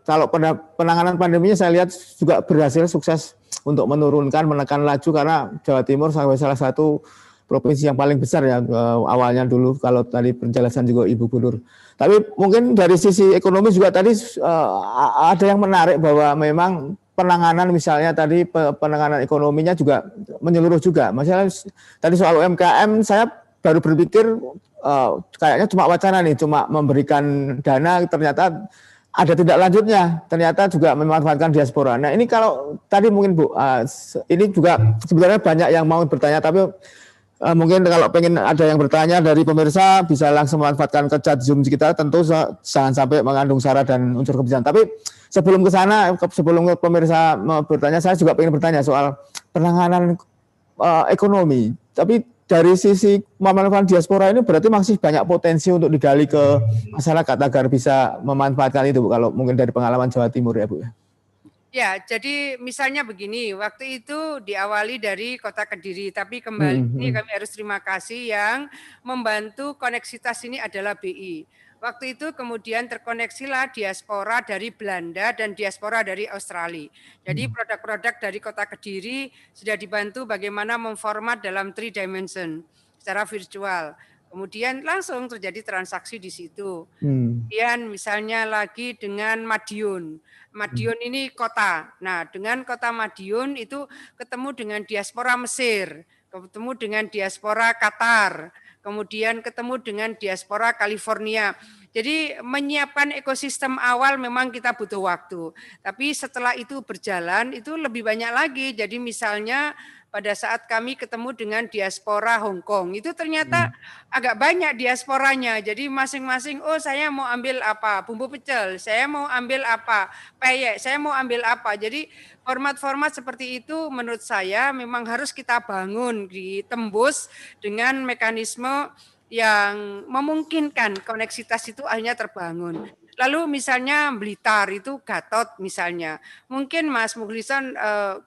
Kalau pada penanganan pandeminya saya lihat juga berhasil sukses untuk menekan laju, karena Jawa Timur salah satu provinsi yang paling besar ya awalnya dulu, kalau tadi penjelasan juga Ibu Gubernur. Tapi mungkin dari sisi ekonomi juga tadi ada yang menarik bahwa memang penanganan misalnya tadi penanganan ekonominya juga menyeluruh juga. Misalnya tadi soal UMKM saya baru berpikir kayaknya cuma wacana nih, cuma memberikan dana, ternyata ada tidak lanjutnya, ternyata juga memanfaatkan diaspora. Nah ini kalau tadi mungkin Bu, ini juga sebenarnya banyak yang mau bertanya, tapi mungkin kalau pengen ada yang bertanya dari pemirsa bisa langsung memanfaatkan ke chat Zoom kita, tentu jangan sampai mengandung sara dan unsur kebijakan. Tapi sebelum ke sana, sebelum pemirsa mau bertanya, saya juga pengen bertanya soal penanganan ekonomi. Tapi dari sisi pemanfaatan diaspora ini berarti masih banyak potensi untuk digali ke masyarakat agar bisa memanfaatkan itu, Bu, kalau mungkin dari pengalaman Jawa Timur ya, Bu. Ya, jadi misalnya begini, waktu itu diawali dari Kota Kediri, tapi kembali ini kami harus terima kasih yang membantu koneksitas ini adalah BI. Waktu itu kemudian terkoneksilah diaspora dari Belanda dan diaspora dari Australia. Jadi produk-produk dari Kota Kediri sudah dibantu bagaimana memformat dalam 3 dimension secara virtual. Kemudian langsung terjadi transaksi di situ. Kemudian misalnya lagi dengan Madiun. Madiun ini kota. Nah, dengan kota Madiun itu ketemu dengan diaspora Mesir, ketemu dengan diaspora Qatar, kemudian ketemu dengan diaspora California. Jadi menyiapkan ekosistem awal memang kita butuh waktu. Tapi setelah itu berjalan itu lebih banyak lagi. Jadi misalnya pada saat kami ketemu dengan diaspora Hong Kong, itu ternyata agak banyak diasporanya. Jadi masing-masing, oh saya mau ambil apa, bumbu pecel, saya mau ambil apa, peyek, saya mau ambil apa. Jadi format-format seperti itu menurut saya memang harus kita bangun, ditembus dengan mekanisme yang memungkinkan koneksitas itu akhirnya terbangun. Lalu misalnya Blitar itu Gatot misalnya. Mungkin Mas Mukhlisan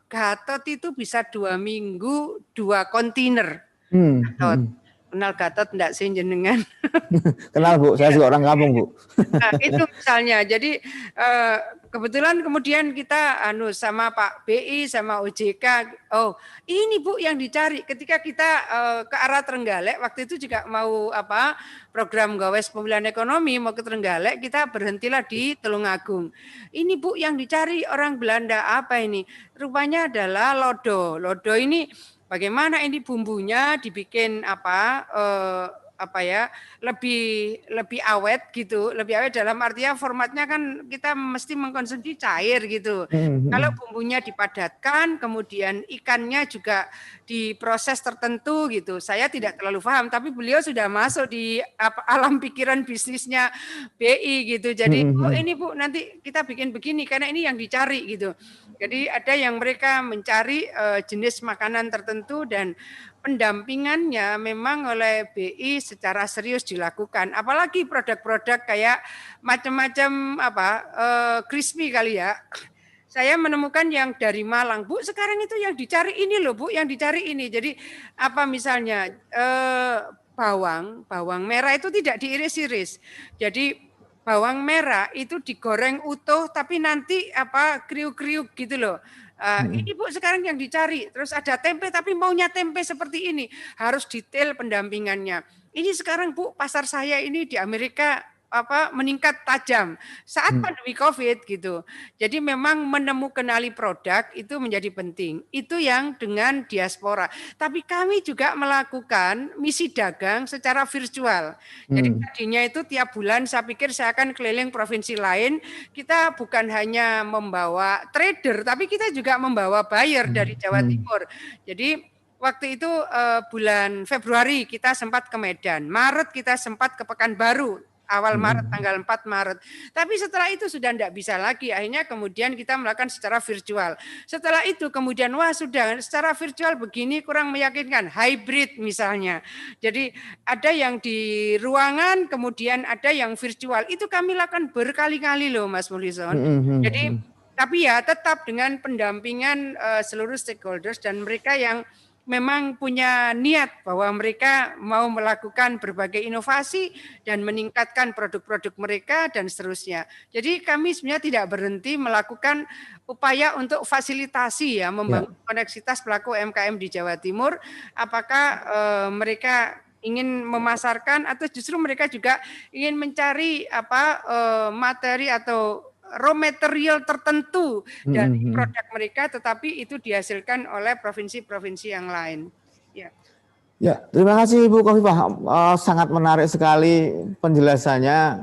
Gatot itu bisa 2 minggu 2 kontainer. Gatot. Kenal Gatot enggak sih jenengan? Kenal, Bu, saya juga orang kampung, Bu. Nah, itu misalnya. Jadi kebetulan kemudian kita sama Pak BI sama OJK, oh ini Bu yang dicari ketika kita ke arah Trenggalek, waktu itu juga mau program Gawes Pemulihan Ekonomi, mau ke Trenggalek, kita berhentilah di Tulungagung. Ini Bu yang dicari orang Belanda apa ini? Rupanya adalah lodo. Lodo ini bagaimana ini bumbunya dibikin lebih awet gitu, lebih awet dalam artian formatnya kan kita mesti mengkonsumsi cair gitu. Kalau bumbunya dipadatkan, kemudian ikannya juga diproses tertentu gitu. Saya tidak terlalu paham, tapi beliau sudah masuk di alam pikiran bisnisnya BI gitu. Jadi oh ini Bu nanti kita bikin begini karena ini yang dicari gitu. Jadi ada yang mereka mencari jenis makanan tertentu dan pendampingannya memang oleh BI secara serius dilakukan. Apalagi produk-produk kayak macam-macam crispy kali ya. Saya menemukan yang dari Malang, Bu. Sekarang itu yang dicari ini loh, Bu, yang dicari ini. Jadi misalnya bawang merah itu tidak diiris-iris. Jadi bawang merah itu digoreng utuh tapi nanti kriuk-kriuk gitu loh. Ini Bu sekarang yang dicari. Terus ada tempe tapi maunya tempe seperti ini. Harus detail pendampingannya. Ini sekarang Bu pasar saya ini di Amerika meningkat tajam saat pandemi Covid gitu. Jadi memang menemukanali produk itu menjadi penting. Itu yang dengan diaspora. Tapi kami juga melakukan misi dagang secara virtual. Jadi tadinya itu tiap bulan saya pikir saya akan keliling provinsi lain. Kita bukan hanya membawa trader, tapi kita juga membawa buyer dari Jawa Timur. Jadi waktu itu bulan Februari kita sempat ke Medan. Maret kita sempat ke Pekanbaru. Awal Maret, tanggal 4 Maret. Tapi setelah itu sudah tidak bisa lagi. Akhirnya kemudian kita melakukan secara virtual. Setelah itu kemudian, wah sudah secara virtual begini kurang meyakinkan. Hybrid misalnya. Jadi ada yang di ruangan, kemudian ada yang virtual. Itu kami lakukan berkali-kali loh Mas Mukhlisan. Jadi, tapi ya tetap dengan pendampingan seluruh stakeholders dan mereka yang memang punya niat bahwa mereka mau melakukan berbagai inovasi dan meningkatkan produk-produk mereka dan seterusnya. Jadi kami sebenarnya tidak berhenti melakukan upaya untuk fasilitasi ya, membangun koneksitas pelaku UMKM di Jawa Timur. Apakah mereka ingin memasarkan atau justru mereka juga ingin mencari materi atau raw material tertentu dari produk mereka, tetapi itu dihasilkan oleh provinsi-provinsi yang lain. Ya, terima kasih Ibu Khofifah. Sangat menarik sekali penjelasannya.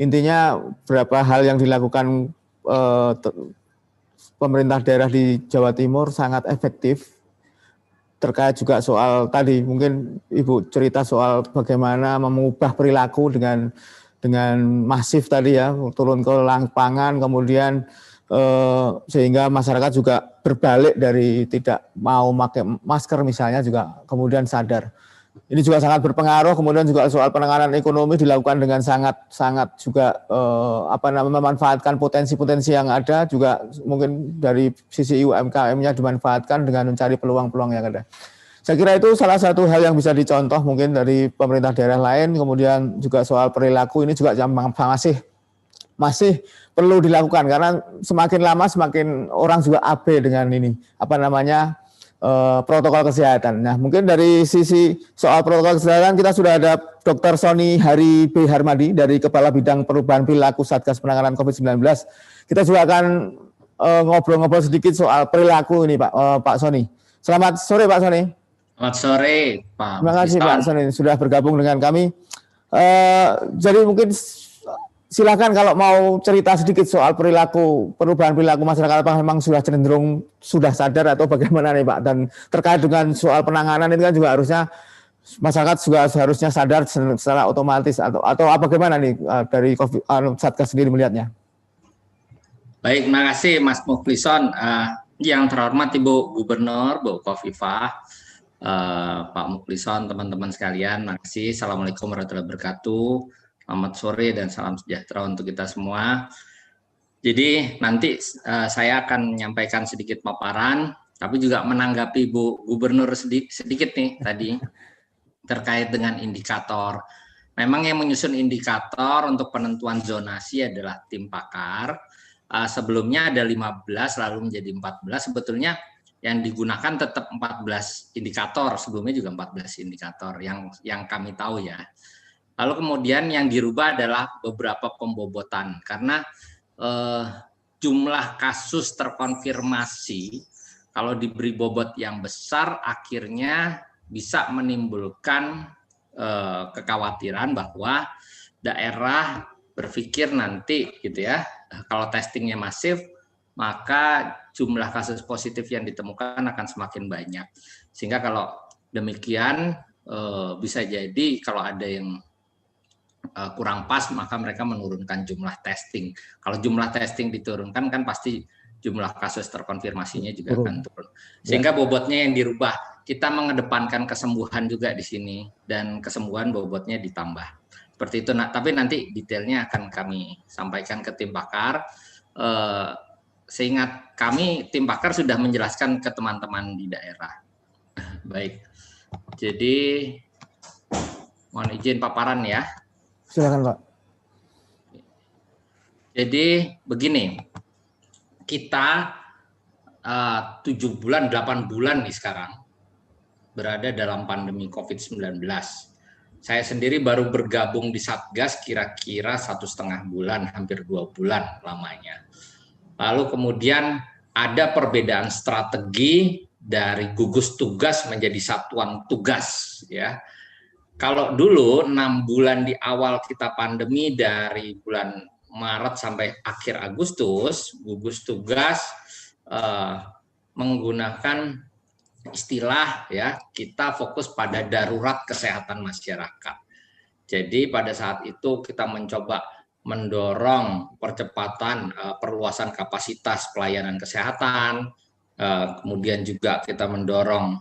Intinya berapa hal yang dilakukan pemerintah daerah di Jawa Timur sangat efektif. Terkait juga soal tadi, mungkin Ibu cerita soal bagaimana mengubah perilaku dengan masif tadi ya, turun ke lapangan, kemudian sehingga masyarakat juga berbalik dari tidak mau pakai masker misalnya juga kemudian sadar. Ini juga sangat berpengaruh. Kemudian juga soal penanganan ekonomi dilakukan dengan sangat juga memanfaatkan potensi-potensi yang ada, juga mungkin dari sisi UMKM-nya dimanfaatkan dengan mencari peluang-peluang yang ada. Saya kira itu salah satu hal yang bisa dicontoh mungkin dari pemerintah daerah lain. Kemudian juga soal perilaku ini juga masih perlu dilakukan, karena semakin lama semakin orang juga abe dengan ini protokol kesehatan. Nah, mungkin dari sisi soal protokol kesehatan kita sudah ada Dr. Sony Hari B. Harmadi dari Kepala Bidang Perubahan Perilaku Satgas Penanganan COVID-19. Kita juga akan ngobrol-ngobrol sedikit soal perilaku ini, Pak Sony. Selamat sore, Pak Sony. Selamat sore, Pak. Terima kasih, Pak Sony, sudah bergabung dengan kami. Jadi mungkin silakan kalau mau cerita sedikit soal perubahan perilaku masyarakat, apa memang sudah sadar atau bagaimana nih Pak? Dan terkait dengan soal penanganan itu kan juga harusnya masyarakat juga seharusnya sadar secara otomatis atau bagaimana nih dari Satgas sendiri melihatnya? Baik, terima kasih Mas Mukhlison. Yang terhormat Ibu Gubernur, Bu Khofifah, Pak Mukhlison, teman-teman sekalian, terima kasih. Assalamualaikum warahmatullahi wabarakatuh. Selamat sore dan salam sejahtera untuk kita semua. Jadi nanti saya akan menyampaikan sedikit paparan, tapi juga menanggapi Bu Gubernur sedikit nih tadi terkait dengan indikator. Memang yang menyusun indikator untuk penentuan zonasi adalah tim pakar. Sebelumnya ada 15 lalu menjadi 14. Sebetulnya yang digunakan tetap 14 indikator. Sebelumnya juga 14 indikator yang kami tahu ya. Lalu kemudian yang dirubah adalah beberapa pembobotan karena jumlah kasus terkonfirmasi kalau diberi bobot yang besar akhirnya bisa menimbulkan kekhawatiran bahwa daerah berpikir nanti gitu ya, kalau testingnya masif maka jumlah kasus positif yang ditemukan akan semakin banyak, sehingga kalau demikian bisa jadi kalau ada yang kurang pas maka mereka menurunkan jumlah testing. Kalau jumlah testing diturunkan kan pasti jumlah kasus terkonfirmasinya juga akan turun. Sehingga bobotnya yang dirubah. Kita mengedepankan kesembuhan juga di sini dan kesembuhan bobotnya ditambah. Seperti itu. Nah, tapi nanti detailnya akan kami sampaikan ke tim pakar. Seingat kami tim pakar sudah menjelaskan ke teman-teman di daerah. Baik. Jadi mohon izin paparan ya. Silakan Pak. Jadi begini, kita 7 bulan, 8 bulan nih sekarang berada dalam pandemi COVID-19. Saya sendiri baru bergabung di Satgas kira-kira 1,5 bulan, hampir 2 bulan lamanya. Lalu kemudian ada perbedaan strategi dari gugus tugas menjadi satuan tugas ya. Kalau dulu 6 bulan di awal kita pandemi dari bulan Maret sampai akhir Agustus, gugus tugas menggunakan istilah ya, kita fokus pada darurat kesehatan masyarakat. Jadi pada saat itu kita mencoba mendorong percepatan perluasan kapasitas pelayanan kesehatan, kemudian juga kita mendorong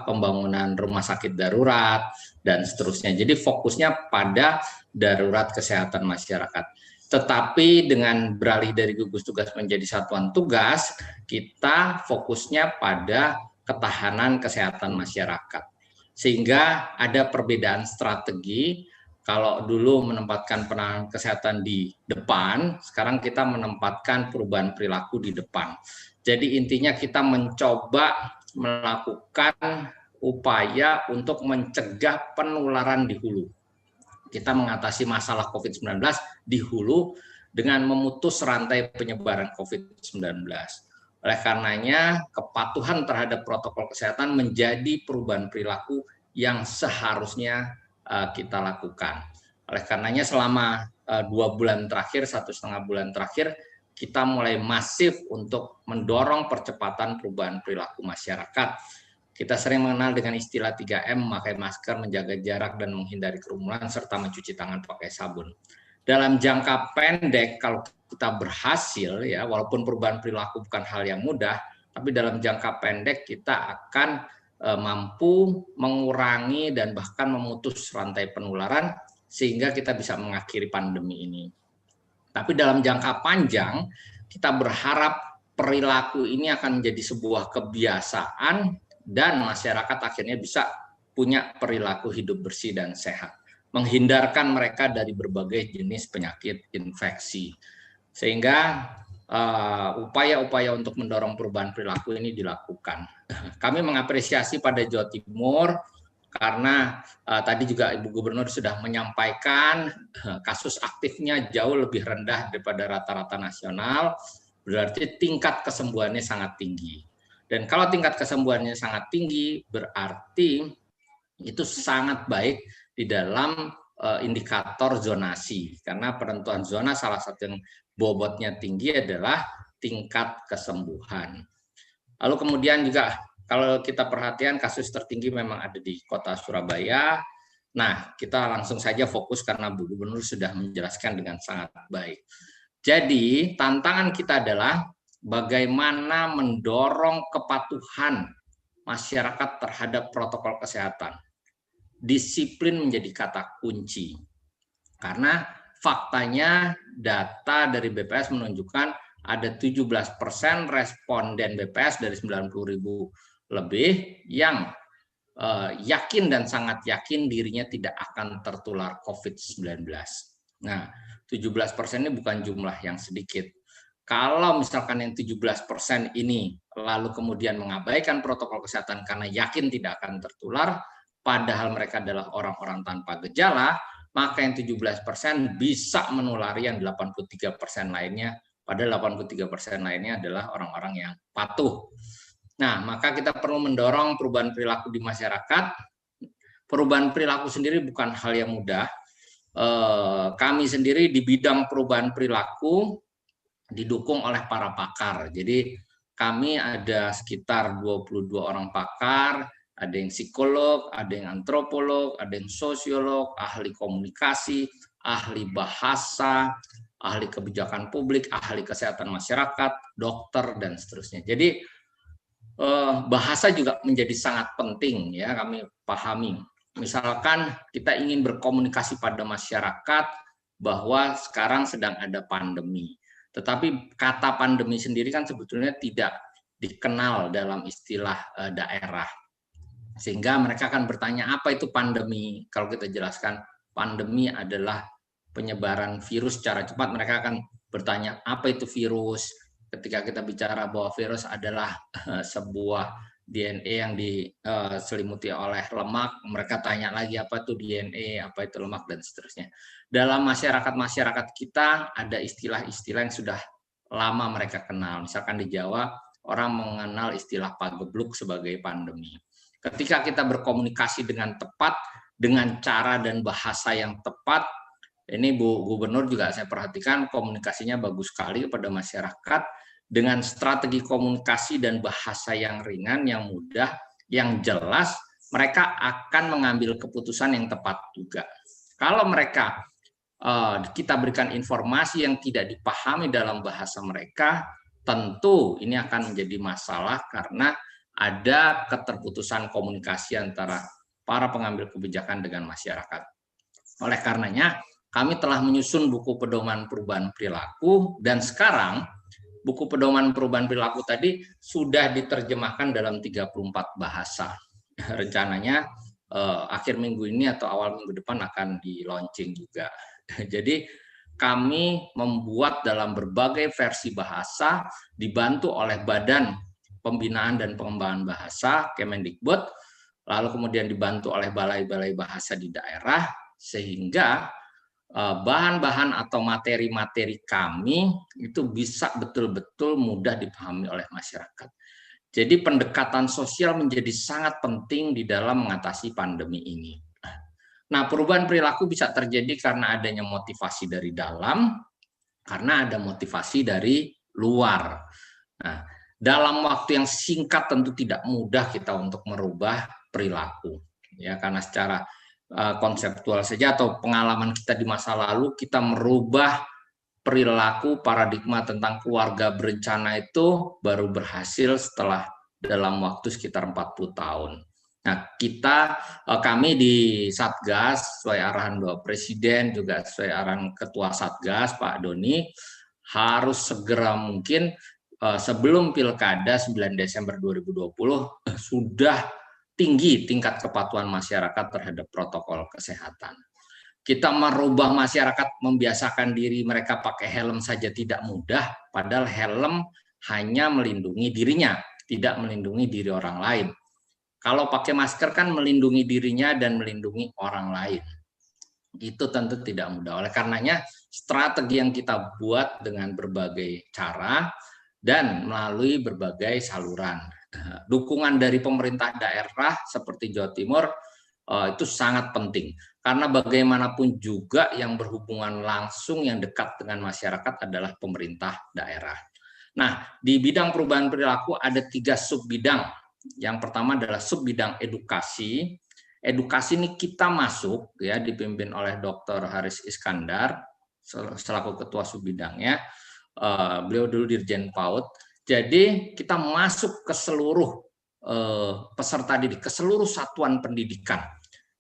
pembangunan rumah sakit darurat dan seterusnya. Jadi fokusnya pada darurat kesehatan masyarakat. Tetapi dengan beralih dari gugus tugas menjadi satuan tugas, kita fokusnya pada ketahanan kesehatan masyarakat. Sehingga ada perbedaan strategi. Kalau dulu menempatkan penanganan kesehatan di depan, sekarang kita menempatkan perubahan perilaku di depan. Jadi intinya kita mencoba melakukan upaya untuk mencegah penularan di hulu. Kita mengatasi masalah COVID-19 di hulu dengan memutus rantai penyebaran COVID-19. Oleh karenanya, kepatuhan terhadap protokol kesehatan menjadi perubahan perilaku yang seharusnya kita lakukan. Oleh karenanya, selama 2 bulan terakhir, 1,5 bulan terakhir, kita mulai masif untuk mendorong percepatan perubahan perilaku masyarakat. Kita sering mengenal dengan istilah 3M, memakai masker, menjaga jarak, dan menghindari kerumunan, serta mencuci tangan pakai sabun. Dalam jangka pendek, kalau kita berhasil ya, walaupun perubahan perilaku bukan hal yang mudah, tapi dalam jangka pendek kita akan mampu mengurangi dan bahkan memutus rantai penularan sehingga kita bisa mengakhiri pandemi ini. Tapi dalam jangka panjang kita berharap perilaku ini akan menjadi sebuah kebiasaan dan masyarakat akhirnya bisa punya perilaku hidup bersih dan sehat, menghindarkan mereka dari berbagai jenis penyakit infeksi. Sehingga upaya-upaya untuk mendorong perubahan perilaku ini dilakukan. Kami mengapresiasi pada Jawa Timur karena tadi juga Ibu Gubernur sudah menyampaikan kasus aktifnya jauh lebih rendah daripada rata-rata nasional, berarti tingkat kesembuhannya sangat tinggi. Dan kalau tingkat kesembuhannya sangat tinggi, berarti itu sangat baik di dalam indikator zonasi. Karena penentuan zona salah satu yang bobotnya tinggi adalah tingkat kesembuhan. Lalu kemudian juga kalau kita perhatikan kasus tertinggi memang ada di kota Surabaya. Nah, kita langsung saja fokus karena Bu Gubernur sudah menjelaskan dengan sangat baik. Jadi tantangan kita adalah bagaimana mendorong kepatuhan masyarakat terhadap protokol kesehatan. Disiplin menjadi kata kunci. Karena faktanya data dari BPS menunjukkan ada 17% responden BPS dari 90.000 lebih yang yakin dan sangat yakin dirinya tidak akan tertular COVID-19. Nah, 17% ini bukan jumlah yang sedikit. Kalau misalkan yang 17% ini lalu kemudian mengabaikan protokol kesehatan karena yakin tidak akan tertular, padahal mereka adalah orang-orang tanpa gejala, maka yang 17% bisa menulari yang 83% lainnya, padahal 83% lainnya adalah orang-orang yang patuh. Nah, maka kita perlu mendorong perubahan perilaku di masyarakat. Perubahan perilaku sendiri bukan hal yang mudah. Kami sendiri di bidang perubahan perilaku didukung oleh para pakar. Jadi kami ada sekitar 22 orang pakar, ada yang psikolog, ada yang antropolog, ada yang sosiolog, ahli komunikasi, ahli bahasa, ahli kebijakan publik, ahli kesehatan masyarakat, dokter, dan seterusnya. Jadi bahasa juga menjadi sangat penting ya kami pahami. Misalkan kita ingin berkomunikasi pada masyarakat bahwa sekarang sedang ada pandemi. Tetapi kata pandemi sendiri kan sebetulnya tidak dikenal dalam istilah daerah. Sehingga mereka akan bertanya apa itu pandemi. Kalau kita jelaskan pandemi adalah penyebaran virus secara cepat, mereka akan bertanya apa itu virus. Ketika kita bicara bahwa virus adalah sebuah DNA yang diselimuti oleh lemak, mereka tanya lagi apa itu DNA, apa itu lemak, dan seterusnya. Dalam masyarakat kita ada istilah-istilah yang sudah lama mereka kenal. Misalkan di Jawa, orang mengenal istilah pagebluk sebagai pandemi. Ketika kita berkomunikasi dengan tepat, dengan cara dan bahasa yang tepat, ini Bu Gubernur juga saya perhatikan komunikasinya bagus sekali kepada masyarakat, dengan strategi komunikasi dan bahasa yang ringan, yang mudah, yang jelas, mereka akan mengambil keputusan yang tepat juga. Kalau mereka kita berikan informasi yang tidak dipahami dalam bahasa mereka, tentu ini akan menjadi masalah karena ada keterputusan komunikasi antara para pengambil kebijakan dengan masyarakat. Oleh karenanya, kami telah menyusun buku pedoman perubahan perilaku, dan sekarang buku pedoman perubahan perilaku tadi sudah diterjemahkan dalam 34 bahasa. Rencananya akhir minggu ini atau awal minggu depan akan di-launching juga. Jadi kami membuat dalam berbagai versi bahasa, dibantu oleh Badan Pembinaan dan Pengembangan Bahasa, Kemendikbud, lalu kemudian dibantu oleh balai-balai bahasa di daerah, sehingga bahan-bahan atau materi-materi kami itu bisa betul-betul mudah dipahami oleh masyarakat. Jadi pendekatan sosial menjadi sangat penting di dalam mengatasi pandemi ini. Nah, perubahan perilaku bisa terjadi karena adanya motivasi dari dalam, karena ada motivasi dari luar. Nah, dalam waktu yang singkat tentu tidak mudah kita untuk merubah perilaku, ya, karena secara konseptual saja atau pengalaman kita di masa lalu, kita merubah perilaku paradigma tentang keluarga berencana itu baru berhasil setelah dalam waktu sekitar 40 tahun. Nah, kami di Satgas sesuai arahan Bapak Presiden juga sesuai arahan Ketua Satgas Pak Doni harus segera mungkin sebelum Pilkada 9 Desember 2020 sudah tinggi tingkat kepatuhan masyarakat terhadap protokol kesehatan. Kita merubah masyarakat membiasakan diri mereka pakai helm saja tidak mudah, padahal helm hanya melindungi dirinya, tidak melindungi diri orang lain. Kalau pakai masker kan melindungi dirinya dan melindungi orang lain. Itu tentu tidak mudah. Oleh karenanya strategi yang kita buat dengan berbagai cara dan melalui berbagai saluran. Dukungan dari pemerintah daerah seperti Jawa Timur itu sangat penting. Karena bagaimanapun juga yang berhubungan langsung yang dekat dengan masyarakat adalah pemerintah daerah. Nah, di bidang perubahan perilaku ada 3 sub bidang. Yang pertama adalah sub bidang edukasi. Edukasi ini kita masuk ya dipimpin oleh Dr. Haris Iskandar selaku ketua sub bidangnya. Beliau dulu Dirjen PAUD. Jadi kita masuk ke seluruh peserta didik, ke seluruh satuan pendidikan.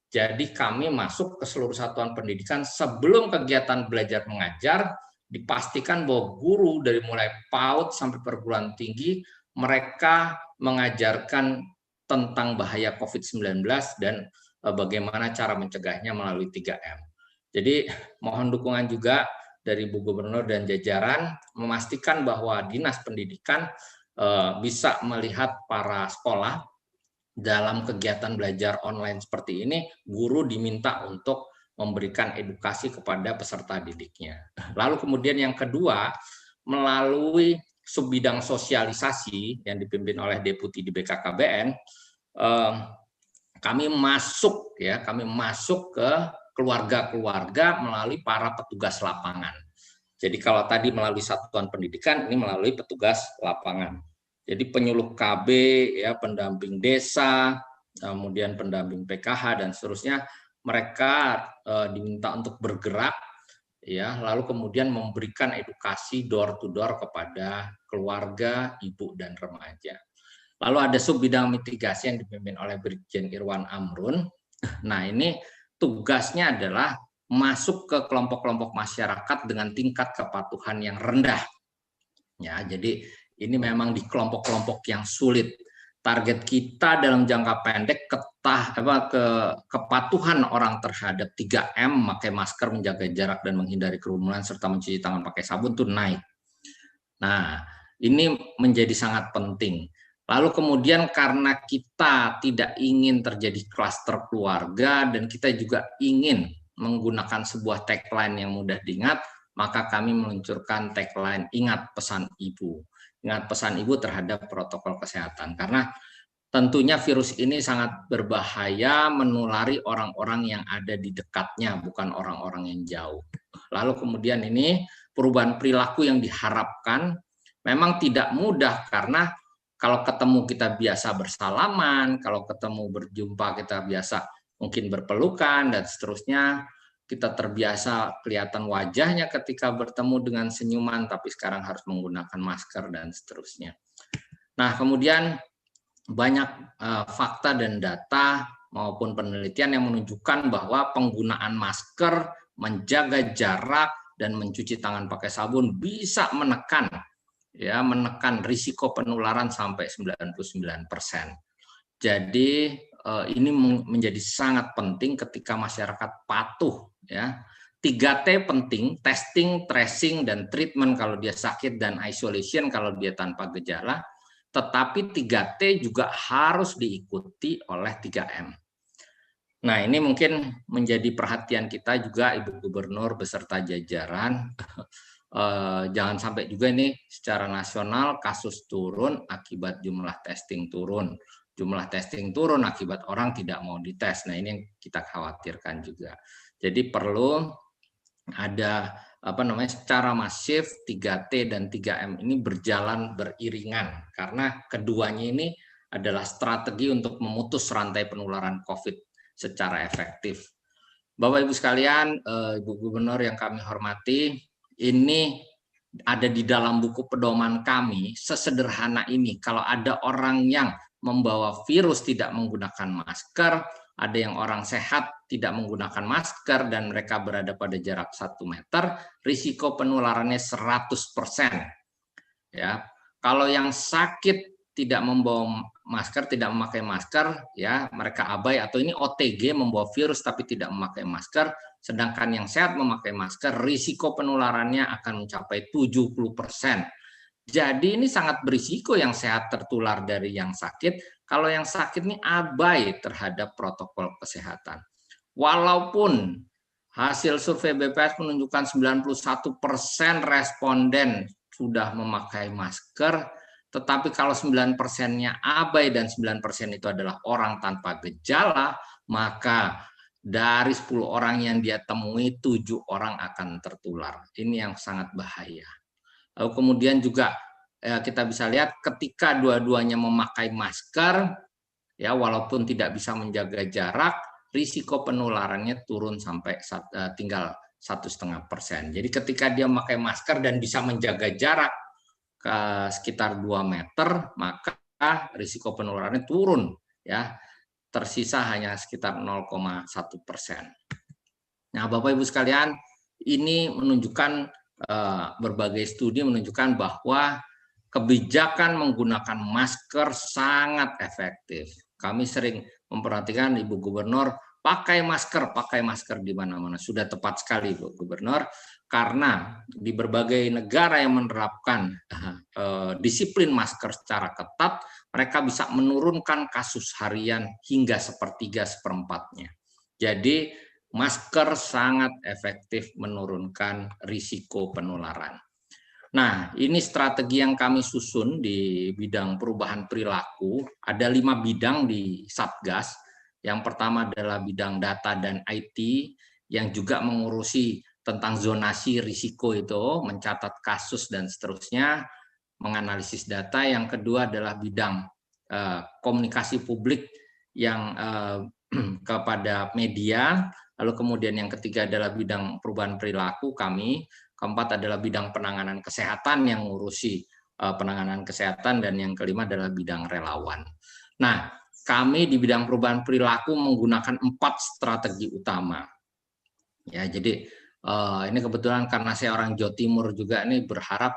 Jadi kami masuk ke seluruh satuan pendidikan sebelum kegiatan belajar mengajar, dipastikan bahwa guru dari mulai PAUD sampai perguruan tinggi mereka mengajarkan tentang bahaya COVID-19 dan bagaimana cara mencegahnya melalui 3M. Jadi mohon dukungan juga dari Bu Gubernur dan jajaran memastikan bahwa Dinas Pendidikan bisa melihat para sekolah dalam kegiatan belajar online seperti ini, guru diminta untuk memberikan edukasi kepada peserta didiknya. Lalu kemudian yang kedua, melalui sub bidang sosialisasi yang dipimpin oleh Deputi di BKKBN, kami masuk ke keluarga-keluarga melalui para petugas lapangan. Jadi kalau tadi melalui satuan pendidikan, ini melalui petugas lapangan. Jadi penyuluh KB, ya, pendamping desa, kemudian pendamping PKH dan seterusnya, mereka diminta untuk bergerak, ya, lalu kemudian memberikan edukasi door to door kepada keluarga, ibu dan remaja. Lalu ada sub bidang mitigasi yang dipimpin oleh Brigjen Irwan Amrun. Nah, ini tugasnya adalah masuk ke kelompok-kelompok masyarakat dengan tingkat kepatuhan yang rendah. Ya, jadi ini memang di kelompok-kelompok yang sulit. Target kita dalam jangka pendek kepatuhan orang terhadap 3M, memakai masker, menjaga jarak dan menghindari kerumunan serta mencuci tangan pakai sabun itu naik. Nah, ini menjadi sangat penting. Lalu kemudian karena kita tidak ingin terjadi klaster keluarga dan kita juga ingin menggunakan sebuah tagline yang mudah diingat, maka kami meluncurkan tagline ingat pesan ibu. Ingat pesan ibu terhadap protokol kesehatan. Karena tentunya virus ini sangat berbahaya menulari orang-orang yang ada di dekatnya, bukan orang-orang yang jauh. Lalu kemudian ini perubahan perilaku yang diharapkan memang tidak mudah karena kalau ketemu kita biasa bersalaman, kalau ketemu berjumpa kita biasa mungkin berpelukan dan seterusnya. Kita terbiasa kelihatan wajahnya ketika bertemu dengan senyuman, tapi sekarang harus menggunakan masker dan seterusnya. Nah, kemudian banyak fakta dan data maupun penelitian yang menunjukkan bahwa penggunaan masker, menjaga jarak, dan mencuci tangan pakai sabun bisa menekan risiko penularan sampai 99%. Jadi ini menjadi sangat penting ketika masyarakat patuh, ya. 3T penting, testing, tracing, dan treatment kalau dia sakit dan isolation kalau dia tanpa gejala. Tetapi 3T juga harus diikuti oleh 3M. Nah, ini mungkin menjadi perhatian kita juga Ibu Gubernur beserta jajaran. Jangan sampai juga ini secara nasional kasus turun akibat jumlah testing turun. Jumlah testing turun akibat orang tidak mau dites. Nah, ini yang kita khawatirkan juga. Jadi perlu ada secara masif 3T dan 3M ini berjalan beriringan karena keduanya ini adalah strategi untuk memutus rantai penularan COVID secara efektif. Bapak Ibu sekalian, Ibu Gubernur yang kami hormati, ini ada di dalam buku pedoman kami sesederhana ini. Kalau ada orang yang membawa virus tidak menggunakan masker, ada yang orang sehat tidak menggunakan masker dan mereka berada pada jarak 1 meter, risiko penularannya 100%. Ya, kalau yang sakit tidak membawa masker, tidak memakai masker, ya mereka abai, atau ini OTG membawa virus tapi tidak memakai masker, sedangkan yang sehat memakai masker, risiko penularannya akan mencapai 70%. Jadi ini sangat berisiko yang sehat tertular dari yang sakit, kalau yang sakit ini abai terhadap protokol kesehatan. Walaupun hasil survei BPS menunjukkan 91% responden sudah memakai masker, tetapi kalau 9%-nya abai dan 9% itu adalah orang tanpa gejala, maka dari 10 orang yang dia temui, 7 orang akan tertular. Ini yang sangat bahaya. Lalu kemudian juga kita bisa lihat ketika dua-duanya memakai masker, ya walaupun tidak bisa menjaga jarak, risiko penularannya turun sampai tinggal 1,5%. Jadi ketika dia memakai masker dan bisa menjaga jarak ke sekitar 2 meter, maka risiko penularannya turun, ya tersisa hanya sekitar 0,1%. Nah, Bapak Ibu sekalian, ini menunjukkan berbagai studi menunjukkan bahwa kebijakan menggunakan masker sangat efektif. Kami sering memperhatikan Ibu Gubernur pakai masker di mana-mana. Sudah tepat sekali, Bu Gubernur, karena di berbagai negara yang menerapkan disiplin masker secara ketat, mereka bisa menurunkan kasus harian hingga 1/3-1/4-nya. Jadi masker sangat efektif menurunkan risiko penularan. Nah, ini strategi yang kami susun di bidang perubahan perilaku. Ada 5 bidang di Satgas. Yang pertama adalah bidang data dan IT, yang juga mengurusi tentang zonasi risiko itu, mencatat kasus dan seterusnya, menganalisis data. Yang kedua adalah bidang komunikasi publik yang kepada media. Lalu kemudian yang ketiga adalah bidang perubahan perilaku kami. Keempat adalah bidang penanganan kesehatan yang mengurusi penanganan kesehatan, dan yang kelima adalah bidang relawan. Nah, kami di bidang perubahan perilaku menggunakan 4 strategi utama. Ya, jadi ini kebetulan karena saya orang Jawa Timur juga, ini berharap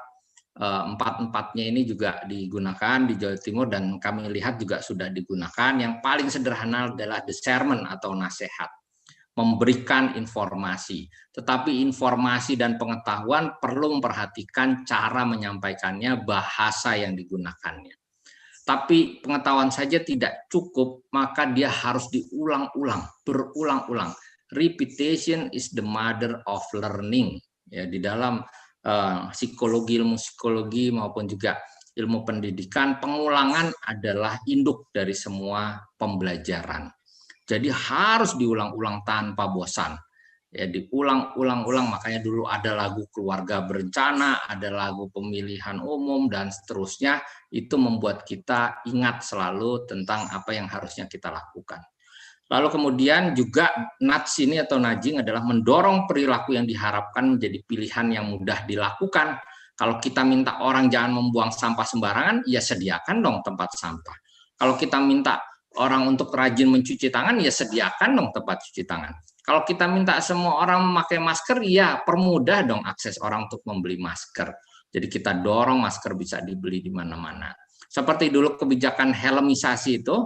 4-4-nya ini juga digunakan di Jawa Timur, dan kami lihat juga sudah digunakan. Yang paling sederhana adalah discernment atau nasihat, memberikan informasi. Tetapi informasi dan pengetahuan perlu memperhatikan cara menyampaikannya, bahasa yang digunakannya. Tapi pengetahuan saja tidak cukup, maka dia harus diulang-ulang, berulang-ulang. Repetition is the mother of learning. Ya, di dalam psikologi, ilmu psikologi maupun juga ilmu pendidikan, pengulangan adalah induk dari semua pembelajaran. Jadi harus diulang-ulang tanpa bosan. Ya, diulang-ulang-ulang, makanya dulu ada lagu Keluarga Berencana, ada lagu Pemilihan Umum, dan seterusnya. Itu membuat kita ingat selalu tentang apa yang harusnya kita lakukan. Lalu kemudian juga nudge ini atau nudging adalah mendorong perilaku yang diharapkan menjadi pilihan yang mudah dilakukan. Kalau kita minta orang jangan membuang sampah sembarangan, ya sediakan dong tempat sampah. Kalau kita minta orang untuk rajin mencuci tangan, ya sediakan dong tempat cuci tangan. Kalau kita minta semua orang memakai masker, ya permudah dong akses orang untuk membeli masker. Jadi kita dorong masker bisa dibeli di mana-mana. Seperti dulu kebijakan helmisasi itu,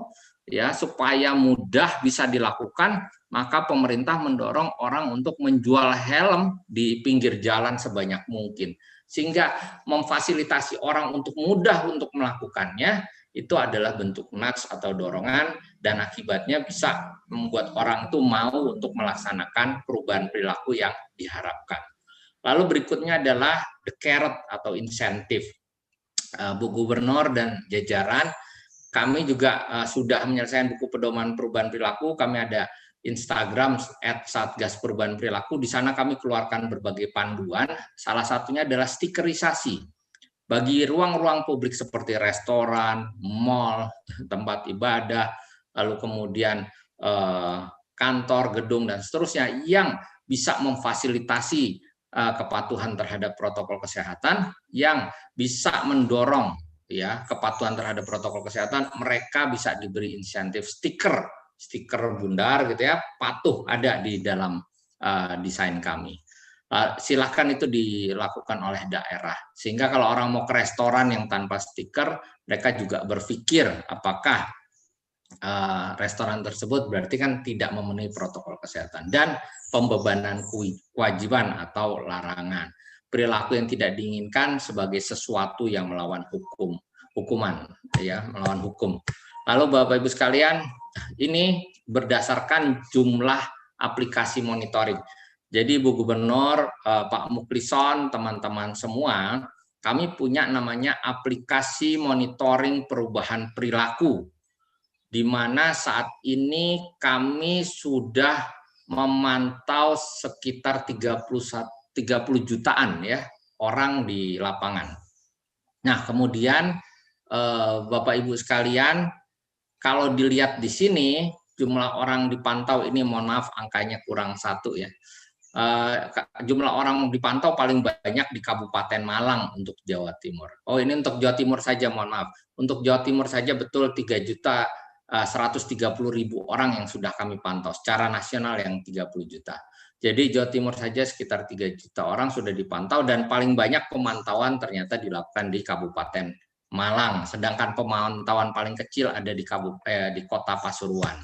ya supaya mudah bisa dilakukan, maka pemerintah mendorong orang untuk menjual helm di pinggir jalan sebanyak mungkin. Sehingga memfasilitasi orang untuk mudah untuk melakukannya, itu adalah bentuk nudge atau dorongan, dan akibatnya bisa membuat orang itu mau untuk melaksanakan perubahan perilaku yang diharapkan. Lalu berikutnya adalah the carrot atau insentif. Bu Gubernur dan jajaran, kami juga sudah menyelesaikan buku pedoman perubahan perilaku. Kami ada Instagram @satgas perubahan perilaku. Di sana kami keluarkan berbagai panduan. Salah satunya adalah stikerisasi. Bagi ruang-ruang publik seperti restoran, mal, tempat ibadah, lalu kemudian kantor, gedung, dan seterusnya yang bisa memfasilitasi kepatuhan terhadap protokol kesehatan yang bisa mendorong ya kepatuhan terhadap protokol kesehatan, mereka bisa diberi insentif stiker bundar gitu ya, patuh ada di dalam desain kami. Silahkan itu dilakukan oleh daerah, sehingga kalau orang mau ke restoran yang tanpa stiker, mereka juga berpikir apakah restoran tersebut berarti kan tidak memenuhi protokol kesehatan. Dan pembebanan kewajiban atau larangan, perilaku yang tidak diinginkan sebagai sesuatu yang melawan hukuman ya, melawan hukum. Lalu Bapak Ibu sekalian, ini berdasarkan jumlah aplikasi monitoring. Jadi Bu Gubernur, Pak Muklisson, teman-teman semua, kami punya namanya aplikasi monitoring perubahan perilaku, di mana saat ini kami sudah memantau sekitar 30 jutaan ya orang di lapangan. Nah, kemudian Bapak Ibu sekalian, kalau dilihat di sini jumlah orang dipantau ini, mohon maaf angkanya kurang 1 ya. Jumlah orang dipantau paling banyak di Kabupaten Malang untuk Jawa Timur. Oh, ini untuk Jawa Timur saja, mohon maaf. Untuk Jawa Timur saja betul 3.130.000 orang yang sudah kami pantau. Secara nasional yang 30 juta. Jadi Jawa Timur saja sekitar 3 juta orang sudah dipantau, dan paling banyak pemantauan ternyata dilakukan di Kabupaten Malang. Sedangkan pemantauan paling kecil ada di Kota Pasuruan.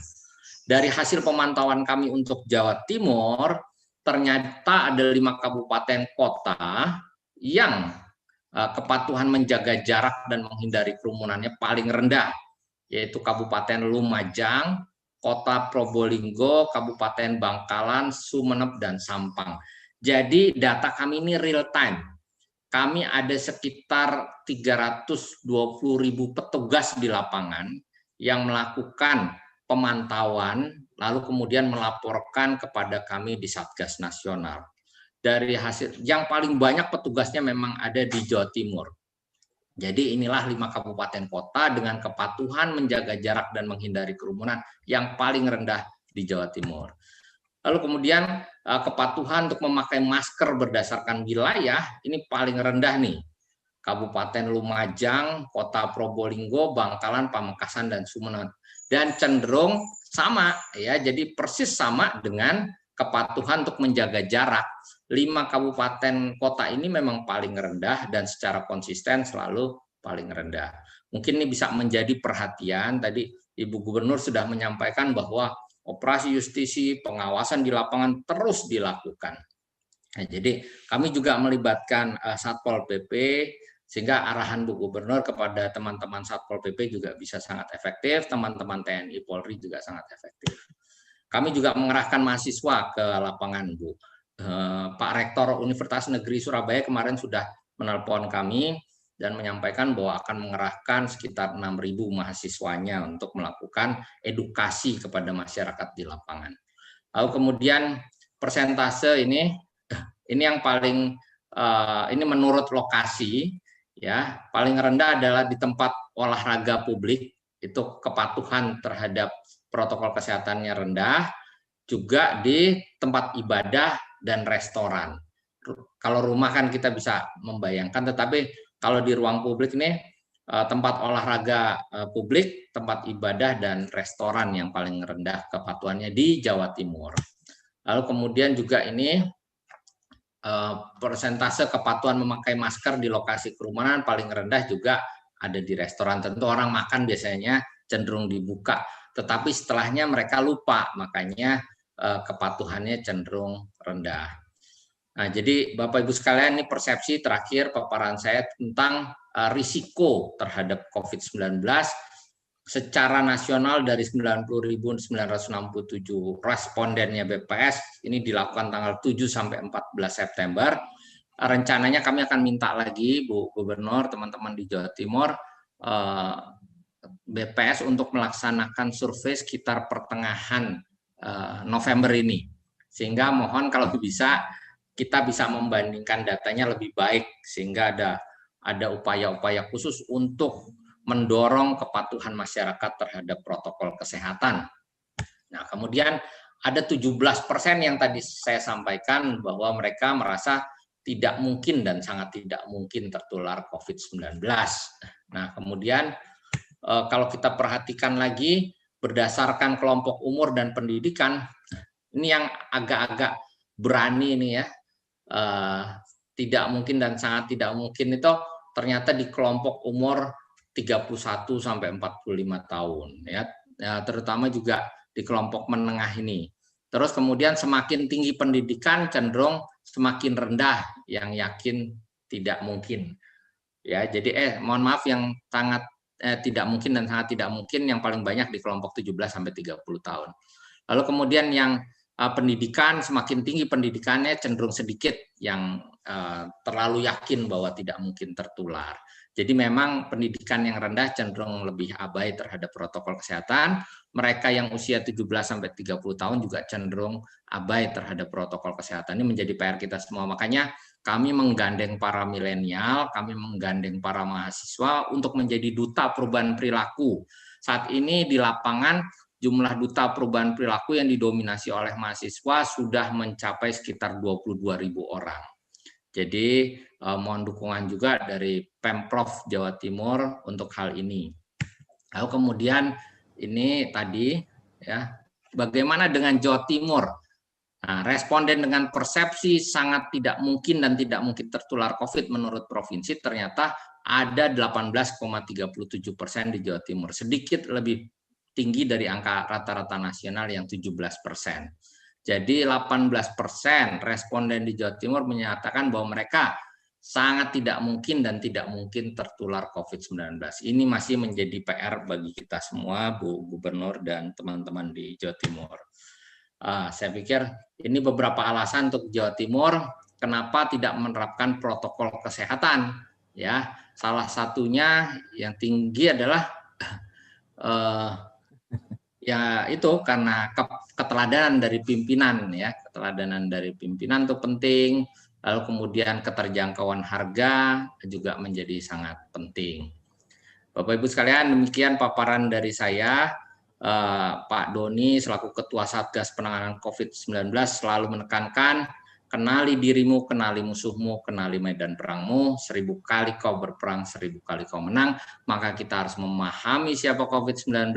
Dari hasil pemantauan kami untuk Jawa Timur, ternyata ada 5 kabupaten kota yang kepatuhan menjaga jarak dan menghindari kerumunannya paling rendah, yaitu Kabupaten Lumajang, Kota Probolinggo, Kabupaten Bangkalan, Sumeneb, dan Sampang. Jadi data kami ini real time. Kami ada sekitar 320.000 petugas di lapangan yang melakukan pemantauan, lalu kemudian melaporkan kepada kami di Satgas Nasional. Dari hasil yang paling banyak petugasnya memang ada di Jawa Timur. Jadi inilah 5 kabupaten kota dengan kepatuhan menjaga jarak dan menghindari kerumunan yang paling rendah di Jawa Timur. Lalu kemudian kepatuhan untuk memakai masker berdasarkan wilayah ini paling rendah nih. Kabupaten Lumajang, Kota Probolinggo, Bangkalan, Pamekasan, dan Sumeneb. Dan cenderung sama ya, jadi persis sama dengan kepatuhan untuk menjaga jarak. 5 kabupaten kota ini memang paling rendah dan secara konsisten selalu paling rendah. Mungkin ini bisa menjadi perhatian. Tadi Ibu Gubernur sudah menyampaikan bahwa operasi justisi, pengawasan di lapangan terus dilakukan. Nah, jadi kami juga melibatkan Satpol PP, sehingga arahan Bu Gubernur kepada teman-teman Satpol PP juga bisa sangat efektif, teman-teman TNI Polri juga sangat efektif. Kami juga mengerahkan mahasiswa ke lapangan, Bu. Pak Rektor Universitas Negeri Surabaya kemarin sudah menelpon kami dan menyampaikan bahwa akan mengerahkan sekitar 6.000 mahasiswanya untuk melakukan edukasi kepada masyarakat di lapangan. Lalu kemudian persentase ini yang paling ini menurut lokasi ya, paling rendah adalah di tempat olahraga publik, itu kepatuhan terhadap protokol kesehatannya rendah, juga di tempat ibadah dan restoran. Kalau rumah kan kita bisa membayangkan, tetapi kalau di ruang publik ini tempat olahraga publik, tempat ibadah, dan restoran yang paling rendah kepatuhannya di Jawa Timur. Lalu kemudian juga ini persentase kepatuhan memakai masker di lokasi kerumunan paling rendah juga ada di restoran. Tentu orang makan biasanya cenderung dibuka, tetapi setelahnya mereka lupa, makanya kepatuhannya cenderung rendah. Nah, jadi Bapak Ibu sekalian, ini persepsi terakhir paparan saya tentang risiko terhadap COVID-19 secara nasional. Dari 90.967 respondennya BPS ini dilakukan tanggal 7 sampai 14 September. Rencananya kami akan minta lagi Bu Gubernur, teman-teman di Jawa Timur, BPS untuk melaksanakan survei sekitar pertengahan November ini, sehingga mohon kalau bisa kita bisa membandingkan datanya lebih baik, sehingga ada upaya-upaya khusus untuk mendorong kepatuhan masyarakat terhadap protokol kesehatan. Nah, kemudian ada 17% yang tadi saya sampaikan bahwa mereka merasa tidak mungkin dan sangat tidak mungkin tertular COVID-19. Nah, kemudian kalau kita perhatikan lagi berdasarkan kelompok umur dan pendidikan, ini yang agak-agak berani nih ya, tidak mungkin dan sangat tidak mungkin itu ternyata di kelompok umur 31 sampai 45 tahun ya, terutama juga di kelompok menengah ini. Terus kemudian semakin tinggi pendidikan cenderung semakin rendah yang yakin tidak mungkin. Ya, jadi mohon maaf yang sangat tidak mungkin dan sangat tidak mungkin yang paling banyak di kelompok 17 sampai 30 tahun. Lalu kemudian yang pendidikan, semakin tinggi pendidikannya cenderung sedikit yang terlalu yakin bahwa tidak mungkin tertular. Jadi memang pendidikan yang rendah cenderung lebih abai terhadap protokol kesehatan. Mereka yang usia 17 sampai 30 tahun juga cenderung abai terhadap protokol kesehatan. Ini menjadi PR kita semua. Makanya kami menggandeng para milenial, kami menggandeng para mahasiswa untuk menjadi duta perubahan perilaku. Saat ini di lapangan jumlah duta perubahan perilaku yang didominasi oleh mahasiswa sudah mencapai sekitar 22.000 orang. Jadi mohon dukungan juga dari Pemprov Jawa Timur untuk hal ini. Lalu kemudian ini tadi ya, bagaimana dengan Jawa Timur? Nah, responden dengan persepsi sangat tidak mungkin dan tidak mungkin tertular COVID menurut provinsi ternyata ada 18,37% di Jawa Timur, sedikit lebih tinggi dari angka rata-rata nasional yang 17%. Jadi 18% responden di Jawa Timur menyatakan bahwa mereka sangat tidak mungkin dan tidak mungkin tertular COVID-19. Ini masih menjadi PR bagi kita semua, Bu Gubernur dan teman-teman di Jawa Timur. Saya pikir ini beberapa alasan untuk Jawa Timur kenapa tidak menerapkan protokol kesehatan. Ya, salah satunya yang tinggi adalah ya itu karena keteladanan dari pimpinan ya, keteladanan dari pimpinan itu penting. Lalu kemudian keterjangkauan harga juga menjadi sangat penting. Bapak Ibu sekalian, demikian paparan dari saya. Pak Doni selaku Ketua Satgas Penanganan COVID-19 selalu menekankan, kenali dirimu, kenali musuhmu, kenali medan perangmu, 1000 kali kau berperang, 1000 kali kau menang. Maka kita harus memahami siapa COVID-19,